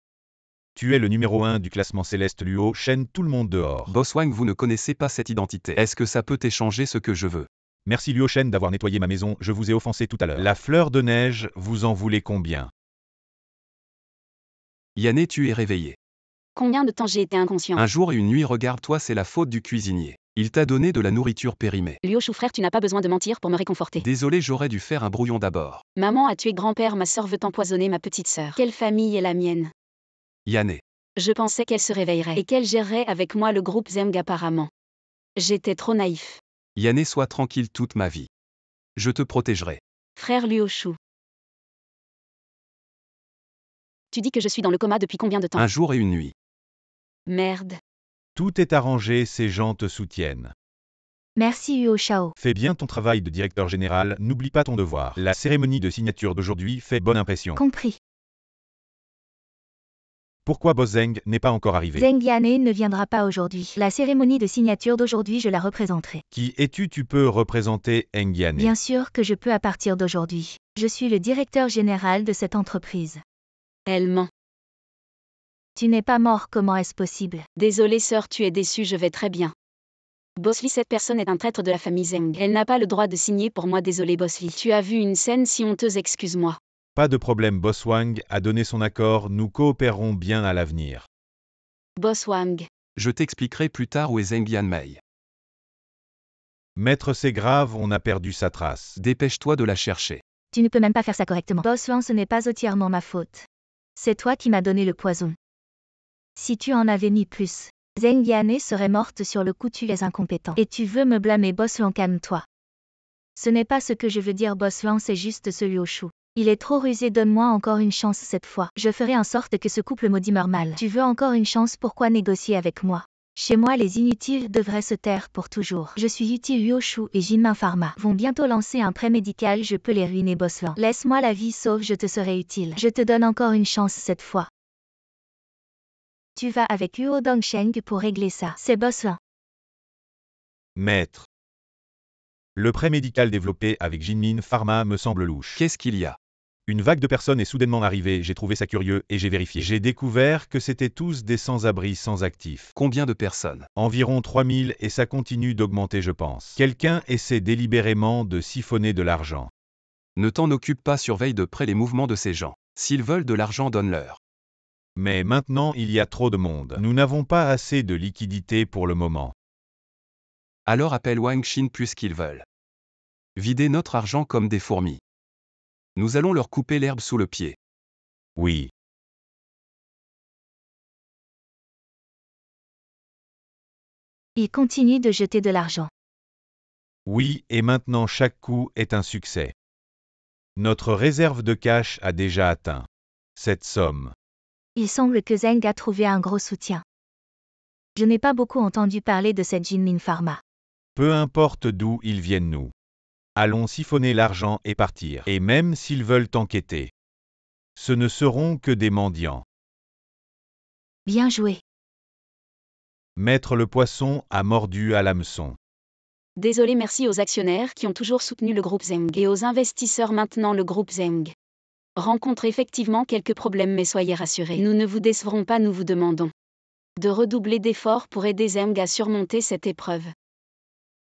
Tu es le numéro 1 du classement céleste. Luo, chaîne tout le monde dehors. Boss Wang, vous ne connaissez pas cette identité. Est-ce que ça peut échanger ce que je veux? Merci Luo Shen d'avoir nettoyé ma maison, je vous ai offensé tout à l'heure. La fleur de neige, vous en voulez combien? Yanné, tu es réveillé. Combien de temps j'ai été inconscient? Un jour et une nuit, regarde-toi, c'est la faute du cuisinier. Il t'a donné de la nourriture périmée. Luo Shu, frère, tu n'as pas besoin de mentir pour me réconforter. Désolé, j'aurais dû faire un brouillon d'abord. Maman a tué grand-père, ma sœur veut empoisonner ma petite sœur. Quelle famille est la mienne? Yanné. Je pensais qu'elle se réveillerait et qu'elle gérerait avec moi le groupe Zeng apparemment. J'étais trop naïf. Yanné, sois tranquille toute ma vie. Je te protégerai. Frère Luoshu. Tu dis que je suis dans le coma depuis combien de temps? Un jour et une nuit. Merde. Tout est arrangé, ces gens te soutiennent. Merci Huo Shao. Fais bien ton travail de directeur général, n'oublie pas ton devoir. La cérémonie de signature d'aujourd'hui fait bonne impression. Compris. Pourquoi Boss Zeng n'est pas encore arrivé? Zheng Yan'e ne viendra pas aujourd'hui. La cérémonie de signature d'aujourd'hui, je la représenterai. Qui es-tu? Tu peux représenter Heng Yan'e. Bien sûr que je peux à partir d'aujourd'hui. Je suis le directeur général de cette entreprise. Elle ment. Tu n'es pas mort, comment est-ce possible? Désolée sœur, tu es déçue, je vais très bien. Boss Lee, cette personne est un traître de la famille Zeng. Elle n'a pas le droit de signer pour moi, désolé Boss Lee. Tu as vu une scène si honteuse, excuse-moi. Pas de problème, Boss Wang a donné son accord, nous coopérerons bien à l'avenir. Boss Wang. Je t'expliquerai plus tard où est Zheng Yanmei. Maître, c'est grave, on a perdu sa trace. Dépêche-toi de la chercher. Tu ne peux même pas faire ça correctement. Boss Wang, ce n'est pas entièrement ma faute. C'est toi qui m'as donné le poison. Si tu en avais mis plus, Zheng Yan'e serait morte sur le coup, tu es incompétent. Et tu veux me blâmer, Boss Wang, calme-toi. Ce n'est pas ce que je veux dire, Boss Wang, c'est juste ce Luoshu. Il est trop rusé, donne-moi encore une chance cette fois. Je ferai en sorte que ce couple maudit meure mal. Tu veux encore une chance, pourquoi négocier avec moi? Chez moi, les inutiles devraient se taire pour toujours. Je suis utile. Luoshu et Jinmin Pharma vont bientôt lancer un prêt médical, je peux les ruiner, Boss Wang. Laisse-moi la vie sauve, je te serai utile. Je te donne encore une chance cette fois. Tu vas avec Huo Dongsheng pour régler ça. C'est Boss Wang. Maître. Le prêt médical développé avec Jinmin Pharma me semble louche. Qu'est-ce qu'il y a? Une vague de personnes est soudainement arrivée, j'ai trouvé ça curieux et j'ai vérifié. J'ai découvert que c'étaient tous des sans-abri sans actifs. Combien de personnes? Environ 3000 et ça continue d'augmenter, je pense. Quelqu'un essaie délibérément de siphonner de l'argent. Ne t'en occupe pas, surveille de près les mouvements de ces gens. S'ils veulent de l'argent, donne-leur. Mais maintenant il y a trop de monde. Nous n'avons pas assez de liquidités pour le moment. Alors appelle Wang Xin puisqu'ils veulent vider notre argent comme des fourmis. Nous allons leur couper l'herbe sous le pied. Oui. Il continue de jeter de l'argent. Oui, et maintenant chaque coup est un succès. Notre réserve de cash a déjà atteint cette somme. Il semble que Zheng a trouvé un gros soutien. Je n'ai pas beaucoup entendu parler de cette Jinmin Pharma. Peu importe d'où ils viennent, nous allons siphonner l'argent et partir. Et même s'ils veulent enquêter, ce ne seront que des mendiants. Bien joué. Maître, le poisson a mordu à l'hameçon. Désolé, merci aux actionnaires qui ont toujours soutenu le groupe Zeng et aux investisseurs. Maintenant le groupe Zeng rencontre effectivement quelques problèmes, mais soyez rassurés, nous ne vous décevrons pas, nous vous demandons de redoubler d'efforts pour aider Zeng à surmonter cette épreuve.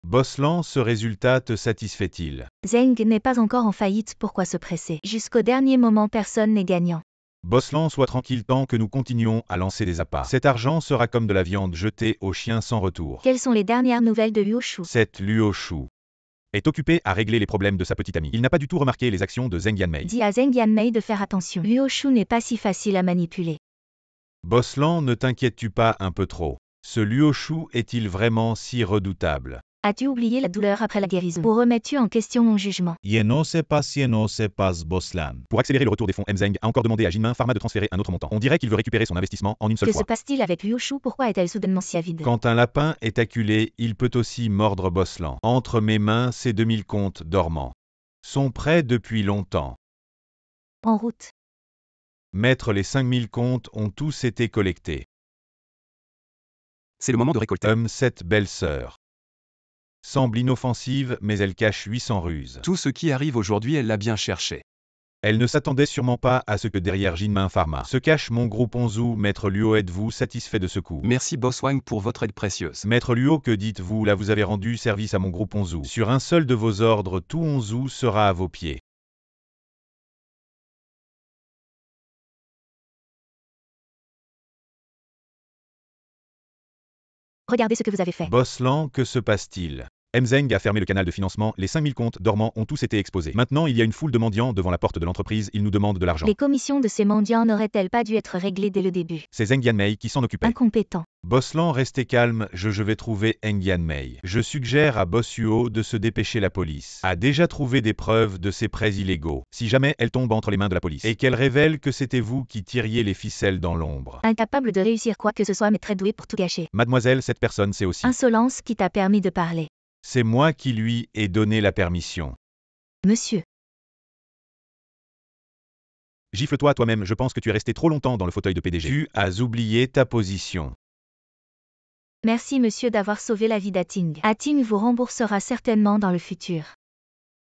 Boslan, ce résultat te satisfait-il? Zheng n'est pas encore en faillite, pourquoi se presser? Jusqu'au dernier moment, personne n'est gagnant. Boslan, sois tranquille tant que nous continuons à lancer des appâts. Cet argent sera comme de la viande jetée aux chiens sans retour. Quelles sont les dernières nouvelles de Luoshu? Cette Luoshu est occupé à régler les problèmes de sa petite amie. Il n'a pas du tout remarqué les actions de Zheng Yanmei. Dis à Zheng Yanmei de faire attention. Luoshu n'est pas si facile à manipuler. Boslan, ne t'inquiètes-tu pas un peu trop? Ce Luoshu est-il vraiment si redoutable? As-tu oublié la douleur après la guérison? Ou remets-tu en question mon jugement? Yeno se passe Boslan. Pour accélérer le retour des fonds, Zheng a encore demandé à Jinmin Pharma de transférer un autre montant. On dirait qu'il veut récupérer son investissement en une seule Que se fois. passe-t-il avec Luoshu? Pourquoi est-elle soudainement si avide? Quand un lapin est acculé, il peut aussi mordre Boslan. Entre mes mains, ces 2000 comptes dormants sont prêts depuis longtemps. En route. Maître, les 5000 comptes ont tous été collectés. C'est le moment de récolter. Cette belle-sœur semble inoffensive, mais elle cache 800 ruses. Tout ce qui arrive aujourd'hui, elle l'a bien cherché. Elle ne s'attendait sûrement pas à ce que derrière Jinmin Pharma se cache mon groupe Onzu. Maître Luo, êtes-vous satisfait de ce coup? Merci Boss Wang pour votre aide précieuse. Maître Luo, que dites-vous? Là, vous avez rendu service à mon groupe Onzu. Sur un seul de vos ordres, tout Onzu sera à vos pieds. Regardez ce que vous avez fait. Boslan, que se passe-t-il? Zeng a fermé le canal de financement, les 5000 comptes dormants ont tous été exposés. Maintenant il y a une foule de mendiants devant la porte de l'entreprise, ils nous demandent de l'argent. Les commissions de ces mendiants n'auraient-elles pas dû être réglées dès le début? C'est Zeng Yanmei qui s'en occupait. Incompétent. Boslan, restez calme, je vais trouver Eng Yanmei. Je suggère à Boss Huo de se dépêcher, la police a déjà trouvé des preuves de ces prêts illégaux. Si jamais elle tombe entre les mains de la police et qu'elle révèle que c'était vous qui tiriez les ficelles dans l'ombre. Incapable de réussir quoi que ce soit mais très doué pour tout gâcher. Mademoiselle, cette personne c'est aussi. Insolence qui t'a permis de parler. C'est moi qui lui ai donné la permission. Monsieur. Gifle-toi toi-même, je pense que tu es resté trop longtemps dans le fauteuil de PDG. Tu as oublié ta position. Merci monsieur d'avoir sauvé la vie d'Ating. Ating vous remboursera certainement dans le futur.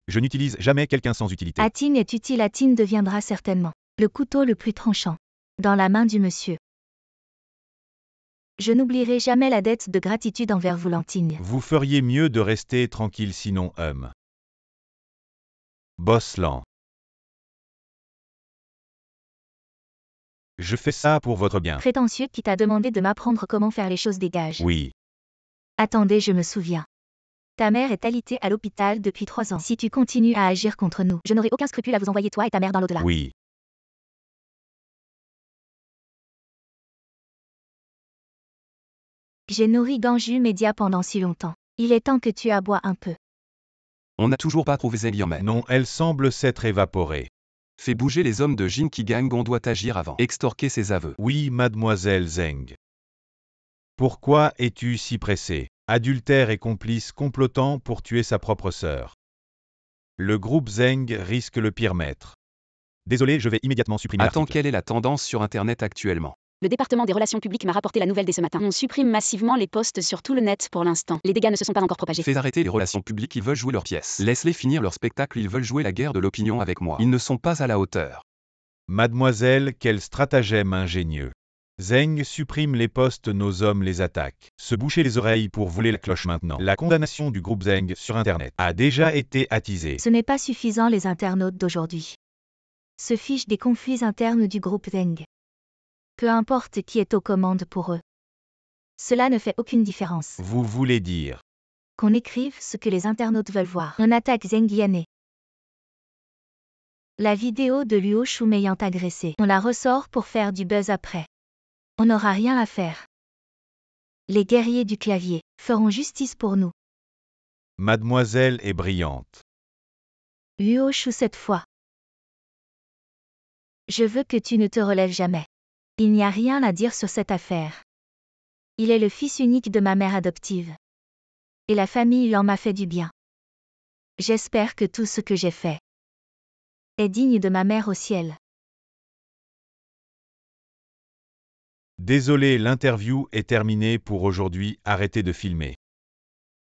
Je n'utilise jamais quelqu'un sans utilité. Ating est utile, Ating deviendra certainement le couteau le plus tranchant dans la main du monsieur. Je n'oublierai jamais la dette de gratitude envers vous, Lanting. Vous feriez mieux de rester tranquille sinon Boslan. Je fais ça pour votre bien. Prétentieux qui t'a demandé de m'apprendre comment faire les choses, dégage. Oui. Attendez, je me souviens. Ta mère est alitée à l'hôpital depuis 3 ans. Si tu continues à agir contre nous, je n'aurai aucun scrupule à vous envoyer toi et ta mère dans l'au-delà. Oui. J'ai nourri Ganju Media pendant si longtemps. Il est temps que tu aboies un peu. On n'a toujours pas trouvé Zeng Yanmei. Non, elle semble s'être évaporée. Fais bouger les hommes de Jin Gang, on doit agir avant. Extorquer ses aveux. Oui, mademoiselle Zeng. Pourquoi es-tu si pressée? Adultère et complice complotant pour tuer sa propre sœur. Le groupe Zeng risque le pire, maître. Désolé, je vais immédiatement supprimer Attends, l'article. quelle est la tendance sur Internet actuellement? Le département des relations publiques m'a rapporté la nouvelle dès ce matin. On supprime massivement les posts sur tout le net pour l'instant. Les dégâts ne se sont pas encore propagés. Fais arrêter les relations publiques, ils veulent jouer leur pièce. Laisse-les finir leur spectacle, ils veulent jouer la guerre de l'opinion avec moi. Ils ne sont pas à la hauteur. Mademoiselle, quel stratagème ingénieux. Zeng supprime les posts, nos hommes les attaquent. Se boucher les oreilles pour voler la cloche maintenant. La condamnation du groupe Zeng sur Internet a déjà été attisée. Ce n'est pas suffisant, les internautes d'aujourd'hui se fichent des conflits internes du groupe Zeng. Peu importe qui est aux commandes pour eux. Cela ne fait aucune différence. Vous voulez dire Qu'on écrive ce que les internautes veulent voir. On attaque Zeng Yanmei. La vidéo de Luo Shu m'ayant agressé, on la ressort pour faire du buzz après. On n'aura rien à faire. Les guerriers du clavier feront justice pour nous. Mademoiselle est brillante. Luo Shu cette fois. Je veux que tu ne te relèves jamais. Il n'y a rien à dire sur cette affaire. Il est le fils unique de ma mère adoptive. Et la famille lui en m'a fait du bien. J'espère que tout ce que j'ai fait est digne de ma mère au ciel. Désolé, l'interview est terminée pour aujourd'hui, arrêtez de filmer.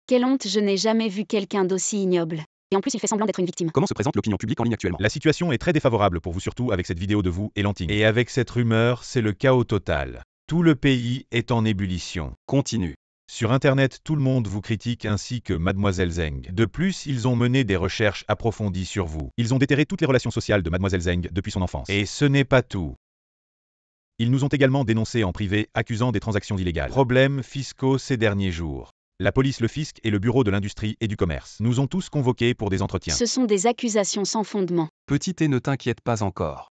Quelle honte, je n'ai jamais vu quelqu'un d'aussi ignoble. Et en plus il fait semblant d'être une victime. Comment se présente l'opinion publique en ligne actuellement? La situation est très défavorable pour vous, surtout avec cette vidéo de vous et Lanting. Et avec cette rumeur, c'est le chaos total. Tout le pays est en ébullition. Continue. Sur Internet, tout le monde vous critique ainsi que Mademoiselle Zeng. De plus, ils ont mené des recherches approfondies sur vous. Ils ont déterré toutes les relations sociales de Mademoiselle Zeng depuis son enfance. Et ce n'est pas tout. Ils nous ont également dénoncés en privé, accusant des transactions illégales. Problèmes fiscaux ces derniers jours. La police, le fisc et le bureau de l'industrie et du commerce nous ont tous convoqués pour des entretiens. Ce sont des accusations sans fondement. Petit et ne t'inquiète pas encore.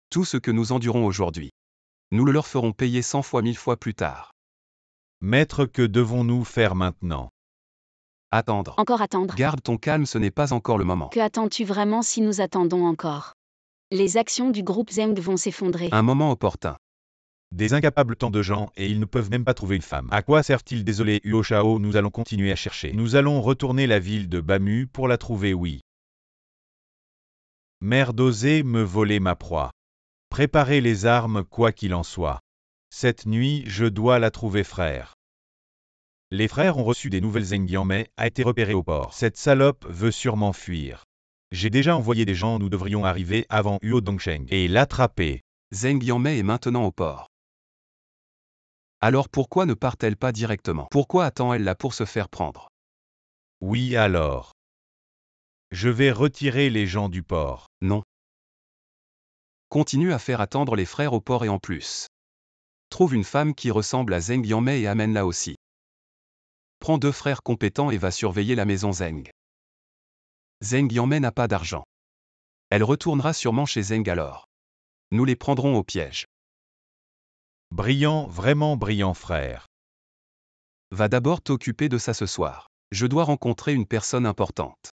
Tout ce que nous endurons aujourd'hui, nous le leur ferons payer 100 fois 1000 fois plus tard. Maître, que devons-nous faire maintenant? Attendre. Encore attendre. Garde ton calme, ce n'est pas encore le moment. Que attends-tu vraiment si nous attendons encore? Les actions du groupe Zeng vont s'effondrer. Un moment opportun. Des incapables, tant de gens, et ils ne peuvent même pas trouver une femme. À quoi servent-ils? Désolé, Huo Shao, nous allons continuer à chercher. Nous allons retourner la ville de Bamu pour la trouver, oui. Merde, osez me voler ma proie. Préparez les armes, quoi qu'il en soit. Cette nuit, je dois la trouver, frère. Les frères ont reçu des nouvelles. Zeng Yanmei a été repéré au port. Cette salope veut sûrement fuir. J'ai déjà envoyé des gens, nous devrions arriver avant Huo Dongsheng et l'attraper. Zeng Yanmei est maintenant au port. Alors pourquoi ne part-elle pas directement? Pourquoi attend-elle là pour se faire prendre? Oui, alors. Je vais retirer les gens du port. Non. Continue à faire attendre les frères au port et en plus. Trouve une femme qui ressemble à Zeng Yanmei et amène-la aussi. Prends 2 frères compétents et va surveiller la maison Zeng. Zeng Yanmei n'a pas d'argent. Elle retournera sûrement chez Zeng alors. Nous les prendrons au piège. Brillant, vraiment brillant frère. Va d'abord t'occuper de ça ce soir. Je dois rencontrer une personne importante.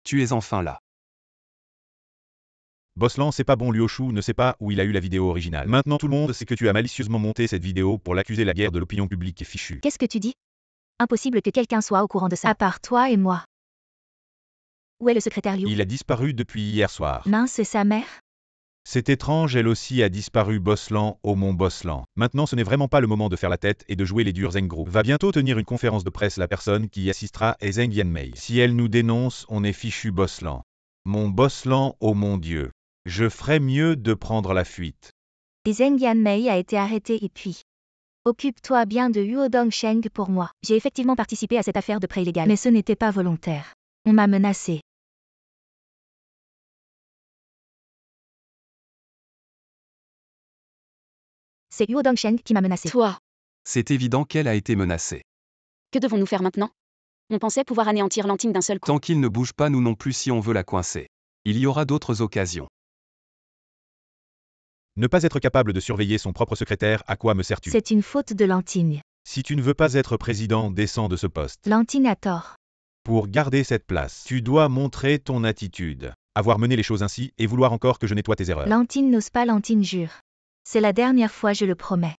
Tu es enfin là. Boslan, c'est pas bon, Liu ne sait pas où il a eu la vidéo originale. Maintenant tout le monde sait que tu as malicieusement monté cette vidéo pour l'accuser. La guerre de l'opinion publique est fichue. Qu'est-ce que tu dis? Impossible que quelqu'un soit au courant de ça. À part toi et moi. Où est le secrétaire Liu? Il a disparu depuis hier soir. Mince, c'est sa mère? C'est étrange, elle aussi a disparu. Boslan, au mont Boslan. Maintenant ce n'est vraiment pas le moment de faire la tête et de jouer les durs. Zeng Group va bientôt tenir une conférence de presse. La personne qui y assistera est Zeng Yanmei. Si elle nous dénonce, on est fichu. Boslan. Mon Boslan, oh mon Dieu. Je ferais mieux de prendre la fuite. Et Zeng Yanmei a été arrêté et puis... Occupe-toi bien de Huo Dongsheng pour moi. J'ai effectivement participé à cette affaire de prêt illégal. Mais ce n'était pas volontaire. On m'a menacé. C'est Huo Dongsheng qui m'a menacé. Toi, C'est évident qu'elle a été menacée. que devons-nous faire maintenant? On pensait pouvoir anéantir Lantine d'un seul coup. Tant qu'il ne bouge pas, nous non plus si on veut la coincer. Il y aura d'autres occasions. Ne pas être capable de surveiller son propre secrétaire, à quoi me sers-tu? C'est une faute de Lantine. Si tu ne veux pas être président, descends de ce poste. Lantine a tort. Pour garder cette place, tu dois montrer ton attitude. Avoir mené les choses ainsi et vouloir encore que je nettoie tes erreurs. Lantine n'ose pas, Lantine jure. C'est la dernière fois, je le promets.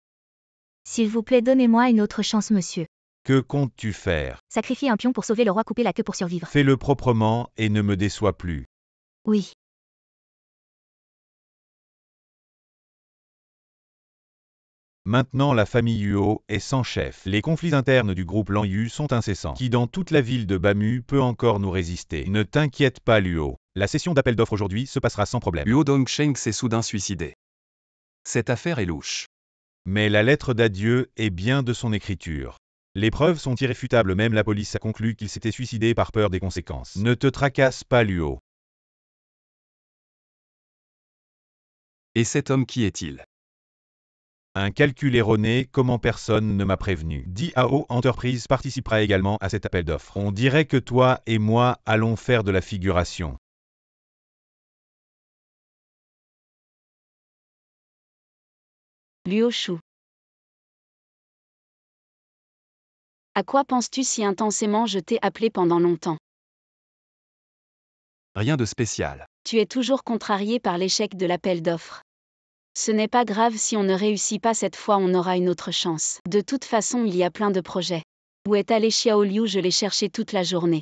S'il vous plaît, donnez-moi une autre chance, monsieur. Que comptes-tu faire? Sacrifier un pion pour sauver le roi, couper la queue pour survivre. Fais-le proprement et ne me déçois plus. Oui. Maintenant la famille Huo est sans chef. Les conflits internes du groupe Lan Yu sont incessants. Qui dans toute la ville de Bamu peut encore nous résister? Ne t'inquiète pas Luo. La session d'appel d'offres aujourd'hui se passera sans problème. Huo Dongsheng s'est soudain suicidé. Cette affaire est louche. Mais la lettre d'adieu est bien de son écriture. Les preuves sont irréfutables, même la police a conclu qu'il s'était suicidé par peur des conséquences. Ne te tracasse pas Luo. Et cet homme qui est-il? Un calcul erroné, comment personne ne m'a prévenu. DAO Enterprise participera également à cet appel d'offres. On dirait que toi et moi allons faire de la figuration. Liu Shu. À quoi penses-tu si intensément je t'ai appelé pendant longtemps? Rien de spécial. Tu es toujours contrarié par l'échec de l'appel d'offres. Ce n'est pas grave si on ne réussit pas cette fois, on aura une autre chance. De toute façon, il y a plein de projets. Où est allé Xiao Liu? Je l'ai cherché toute la journée.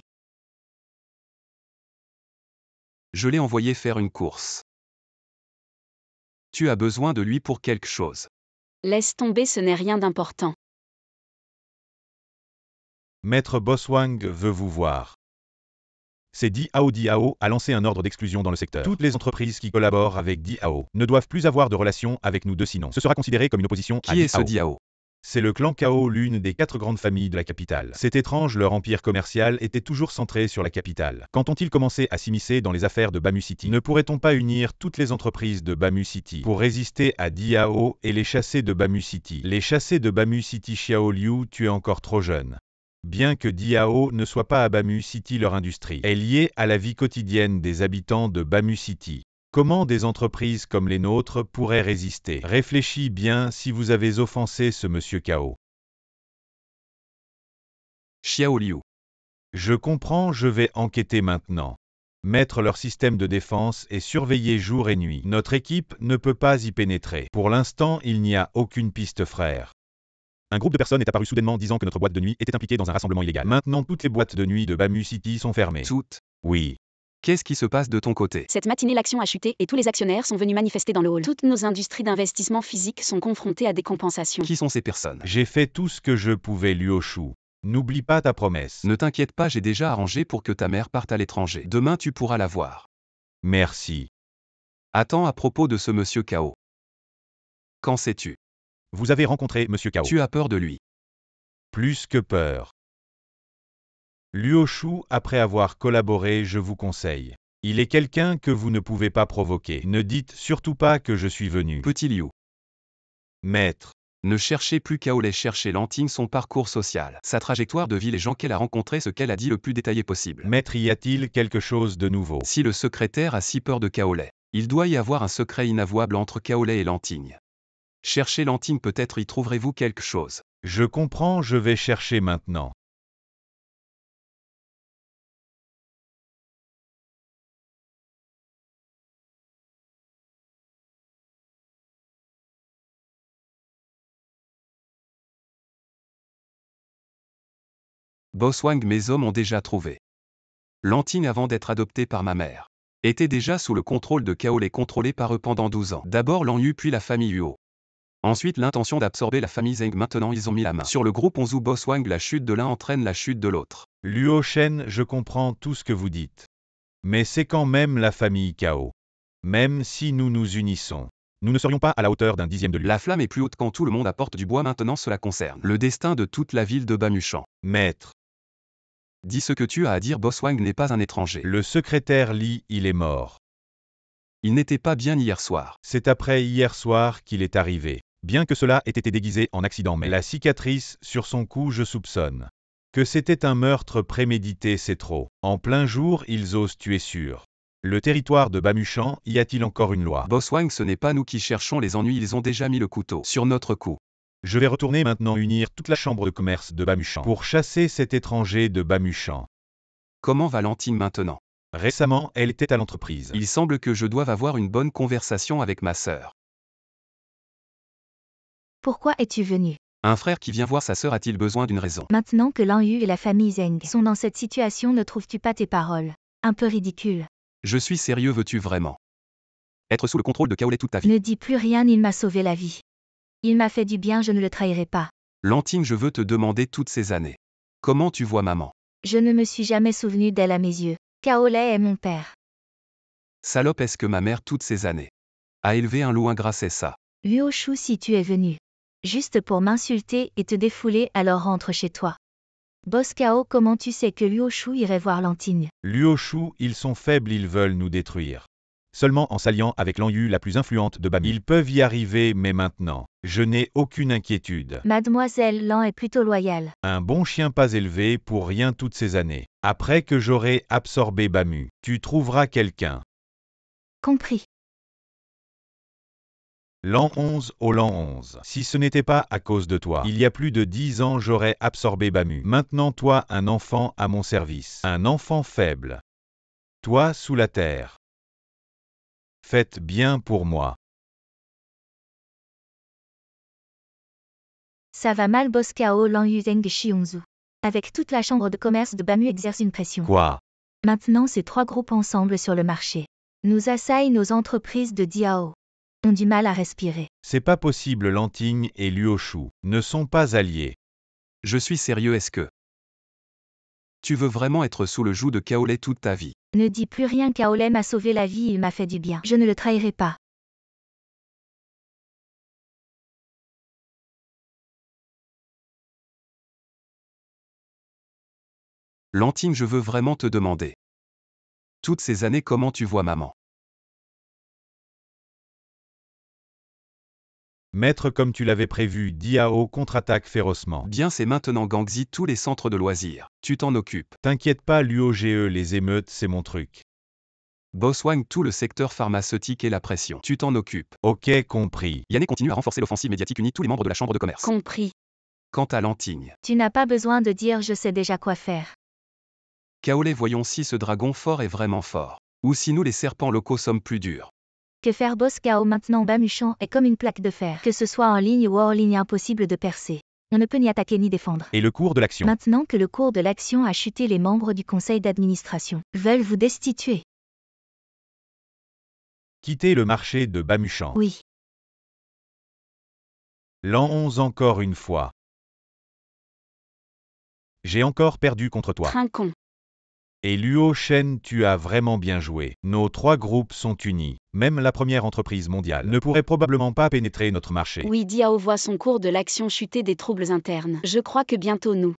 Je l'ai envoyé faire une course. Tu as besoin de lui pour quelque chose. Laisse tomber, ce n'est rien d'important. Maître Boswang veut vous voir. C'est DAO a lancé un ordre d'exclusion dans le secteur. Toutes les entreprises qui collaborent avec DAO ne doivent plus avoir de relation avec nous deux, sinon ce sera considéré comme une opposition à Qui est ce DAO. Diao? C'est le clan Kao, l'une des 4 grandes familles de la capitale. C'est étrange, leur empire commercial était toujours centré sur la capitale. Quand ont-ils commencé à s'immiscer dans les affaires de Bamu City? Ne pourrait-on pas unir toutes les entreprises de Bamu City pour résister à DAO et les chasser de Bamu City? Les chasser de Bamu City? Xiao Liu, tu es encore trop jeune. Bien que DAO ne soit pas à Bamu City, leur industrie est liée à la vie quotidienne des habitants de Bamu City. Comment des entreprises comme les nôtres pourraient résister? Réfléchis bien si vous avez offensé ce monsieur Kao. Xiao Liu. Je comprends, je vais enquêter maintenant. Mettre leur système de défense et surveiller jour et nuit. Notre équipe ne peut pas y pénétrer. Pour l'instant, il n'y a aucune piste, frère. Un groupe de personnes est apparu soudainement disant que notre boîte de nuit était impliquée dans un rassemblement illégal. Maintenant, toutes les boîtes de nuit de Bamu City sont fermées. Toutes. Oui. Qu'est-ce qui se passe de ton côté? Cette matinée, l'action a chuté et tous les actionnaires sont venus manifester dans le hall. Toutes nos industries d'investissement physique sont confrontées à des compensations. Qui sont ces personnes? J'ai fait tout ce que je pouvais, Liu Shu. N'oublie pas ta promesse. Ne t'inquiète pas, j'ai déjà arrangé pour que ta mère parte à l'étranger. Demain tu pourras la voir. Merci. Attends, à propos de ce monsieur Kao. Qu'en sais-tu? Vous avez rencontré monsieur Kao. Tu as peur de lui. Plus que peur. Liu Shu, après avoir collaboré, je vous conseille. Il est quelqu'un que vous ne pouvez pas provoquer. Ne dites surtout pas que je suis venu. Petit Liu. Maître. Ne cherchez plus Kaolai, cherchez Lanting, son parcours social, sa trajectoire de vie, les gens qu'elle a rencontrés, ce qu'elle a dit le plus détaillé possible. Maître, y a-t-il quelque chose de nouveau? Si le secrétaire a si peur de Kaolai, il doit y avoir un secret inavouable entre Kaolai et Lanting. Cherchez Lanting, peut-être y trouverez-vous quelque chose. Je comprends, je vais chercher maintenant. Boswang, mes hommes ont déjà trouvé. Lanting, avant d'être adopté par ma mère, était déjà sous le contrôle de Kaolai, contrôlé par eux pendant 12 ans. D'abord Lan Yu puis la famille Huo. Ensuite l'intention d'absorber la famille Zheng. Maintenant ils ont mis la main sur le groupe Onzu Boswang. La chute de l'un entraîne la chute de l'autre. Luo Shen, je comprends tout ce que vous dites. Mais c'est quand même la famille Cao. Même si nous nous unissons, nous ne serions pas à la hauteur d'un dixième de lui. La flamme est plus haute quand tout le monde apporte du bois. Maintenant cela concerne le destin de toute la ville de Bamushan. Maître. Dis ce que tu as à dire. Boswang n'est pas un étranger. Le secrétaire Li, il est mort. Il n'était pas bien hier soir. C'est après hier soir qu'il est arrivé. Bien que cela ait été déguisé en accident, mais la cicatrice sur son cou, je soupçonne que c'était un meurtre prémédité, c'est trop. En plein jour, ils osent tuer sur le territoire de Bamushan. Y a-t-il encore une loi? Boswang, ce n'est pas nous qui cherchons les ennuis, ils ont déjà mis le couteau sur notre cou. Je vais retourner maintenant unir toute la chambre de commerce de Bamushan pour chasser cet étranger de Bamushan. Comment va Lanting maintenant? Récemment, elle était à l'entreprise. Il semble que je doive avoir une bonne conversation avec ma sœur. Pourquoi es-tu venu? Un frère qui vient voir sa sœur a-t-il besoin d'une raison? Maintenant que Lan Yu et la famille Zheng sont dans cette situation, ne trouves-tu pas tes paroles un peu ridicules? Je suis sérieux, veux-tu vraiment être sous le contrôle de Kaolai toute ta vie? Ne dis plus rien, il m'a sauvé la vie. Il m'a fait du bien, je ne le trahirai pas. Lanting, je veux te demander toutes ces années. Comment tu vois maman? Je ne me suis jamais souvenu d'elle à mes yeux. Kaolai est mon père. Salope, est-ce que ma mère toutes ces années a élevé un loup ingrat, c'est ça? Luo Shu, si tu es venu juste pour m'insulter et te défouler, alors rentre chez toi. Boss Kao, comment tu sais que Luo Shu irait voir Lanting? Luo Shu, ils sont faibles, ils veulent nous détruire. Seulement en s'alliant avec Lan Yu, la plus influente de Bamu. Ils peuvent y arriver, mais maintenant, je n'ai aucune inquiétude. Mademoiselle Lan est plutôt loyale. Un bon chien pas élevé pour rien toutes ces années. Après que j'aurai absorbé Bamu, tu trouveras quelqu'un. Compris. L'an 11 au l'an 11. Si ce n'était pas à cause de toi, il y a plus de 10 ans j'aurais absorbé Bamu. Maintenant toi, un enfant à mon service. Un enfant faible. Toi sous la terre. Faites bien pour moi. Ça va mal, Boss Kao. Lan Yu Zheng Xiongzu. Avec toute la chambre de commerce de Bamu exerce une pression. Quoi? Maintenant ces trois groupes ensemble sur le marché nous assaillent. Nos entreprises de Diao ont du mal à respirer. C'est pas possible, Lanting et Luo Shu ne sont pas alliés. Je suis sérieux, est-ce que tu veux vraiment être sous le joug de Kaolai toute ta vie? Ne dis plus rien, Kaolai m'a sauvé la vie, il m'a fait du bien. Je ne le trahirai pas. Lanting, je veux vraiment te demander. Toutes ces années, comment tu vois maman? Maître, comme tu l'avais prévu, Diao contre-attaque férocement. Bien, c'est maintenant Gangxi, tous les centres de loisirs. Tu t'en occupes. T'inquiète pas, l'UOGE, les émeutes, c'est mon truc. Boswang, tout le secteur pharmaceutique et la pression. Tu t'en occupes. Ok, compris. Yanné continue à renforcer l'offensive médiatique, unit tous les membres de la chambre de commerce. Compris. Quant à Lanting, Tu n'as pas besoin de dire, je sais déjà quoi faire. Kaolai, voyons si ce dragon fort est vraiment fort. Ou si nous les serpents locaux sommes plus durs. Que faire, Boss Kao? Maintenant Bamushan est comme une plaque de fer. Que ce soit en ligne ou hors ligne, impossible de percer. On ne peut ni attaquer ni défendre. Et le cours de l'action? Maintenant que le cours de l'action a chuté, les membres du conseil d'administration veulent vous destituer. Quitter le marché de Bamushan. Oui. L'an 11 encore une fois. J'ai encore perdu contre toi. Trinquons. Et Luo Shen, tu as vraiment bien joué. Nos trois groupes sont unis. Même la première entreprise mondiale ne pourrait probablement pas pénétrer notre marché. Oui, Diao voit son cours de l'action chuter des troubles internes. Je crois que bientôt nous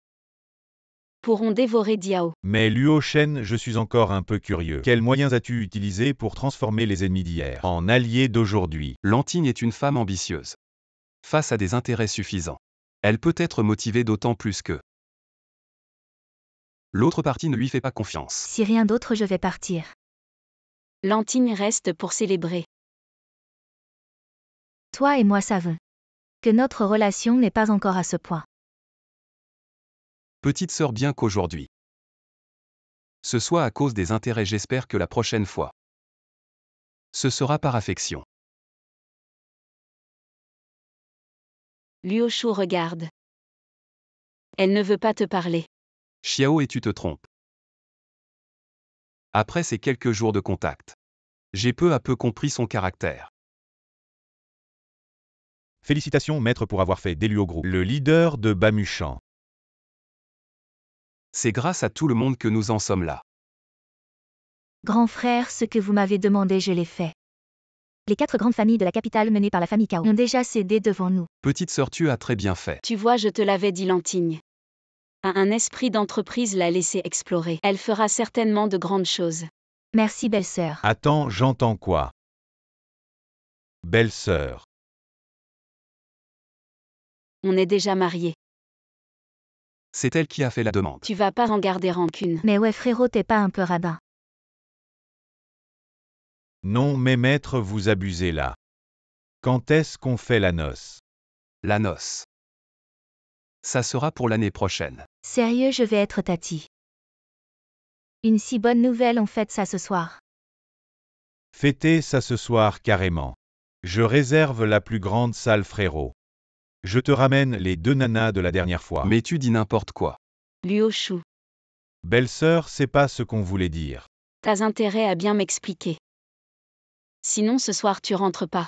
pourrons dévorer Diao. Mais Luo Shen, je suis encore un peu curieux. Quels moyens as-tu utilisés pour transformer les ennemis d'hier en alliés d'aujourd'hui? Lanting est une femme ambitieuse. face à des intérêts suffisants. Elle peut être motivée d'autant plus que l'autre partie ne lui fait pas confiance. Si rien d'autre, je vais partir. Lantigne reste pour célébrer. Toi et moi savons que notre relation n'est pas encore à ce point. Petite sœur, bien qu'aujourd'hui ce soit à cause des intérêts, j'espère que la prochaine fois ce sera par affection. Luo Shu regarde. Elle ne veut pas te parler. Xiao, et tu te trompes. Après ces quelques jours de contact, j'ai peu à peu compris son caractère. Félicitations maître pour avoir fait d'Eluo Group le leader de Bamushan. C'est grâce à tout le monde que nous en sommes là. Grand frère, ce que vous m'avez demandé, je l'ai fait. Les 4 grandes familles de la capitale menées par la famille Cao ont déjà cédé devant nous. Petite sœur, tu as très bien fait. Tu vois, je te l'avais dit, Lantigne. Un esprit d'entreprise l'a laissé explorer. Elle fera certainement de grandes choses. Merci, belle-sœur. Attends, j'entends quoi? Belle-sœur. On est déjà mariés. C'est elle qui a fait la demande. Tu vas pas en garder rancune. Mais ouais, frérot, t'es pas un peu radin. Non mais maître, vous abusez là. Quand est-ce qu'on fait la noce? La noce. Ça sera pour l'année prochaine. Sérieux, je vais être tati. Une si bonne nouvelle, on fête ça ce soir. Fêtez ça ce soir carrément. Je réserve la plus grande salle frérot. Je te ramène les 2 nanas de la dernière fois. Mais tu dis n'importe quoi. Luo Shu, Belle-sœur, c'est pas ce qu'on voulait dire. t'as intérêt à bien m'expliquer. Sinon ce soir tu rentres pas.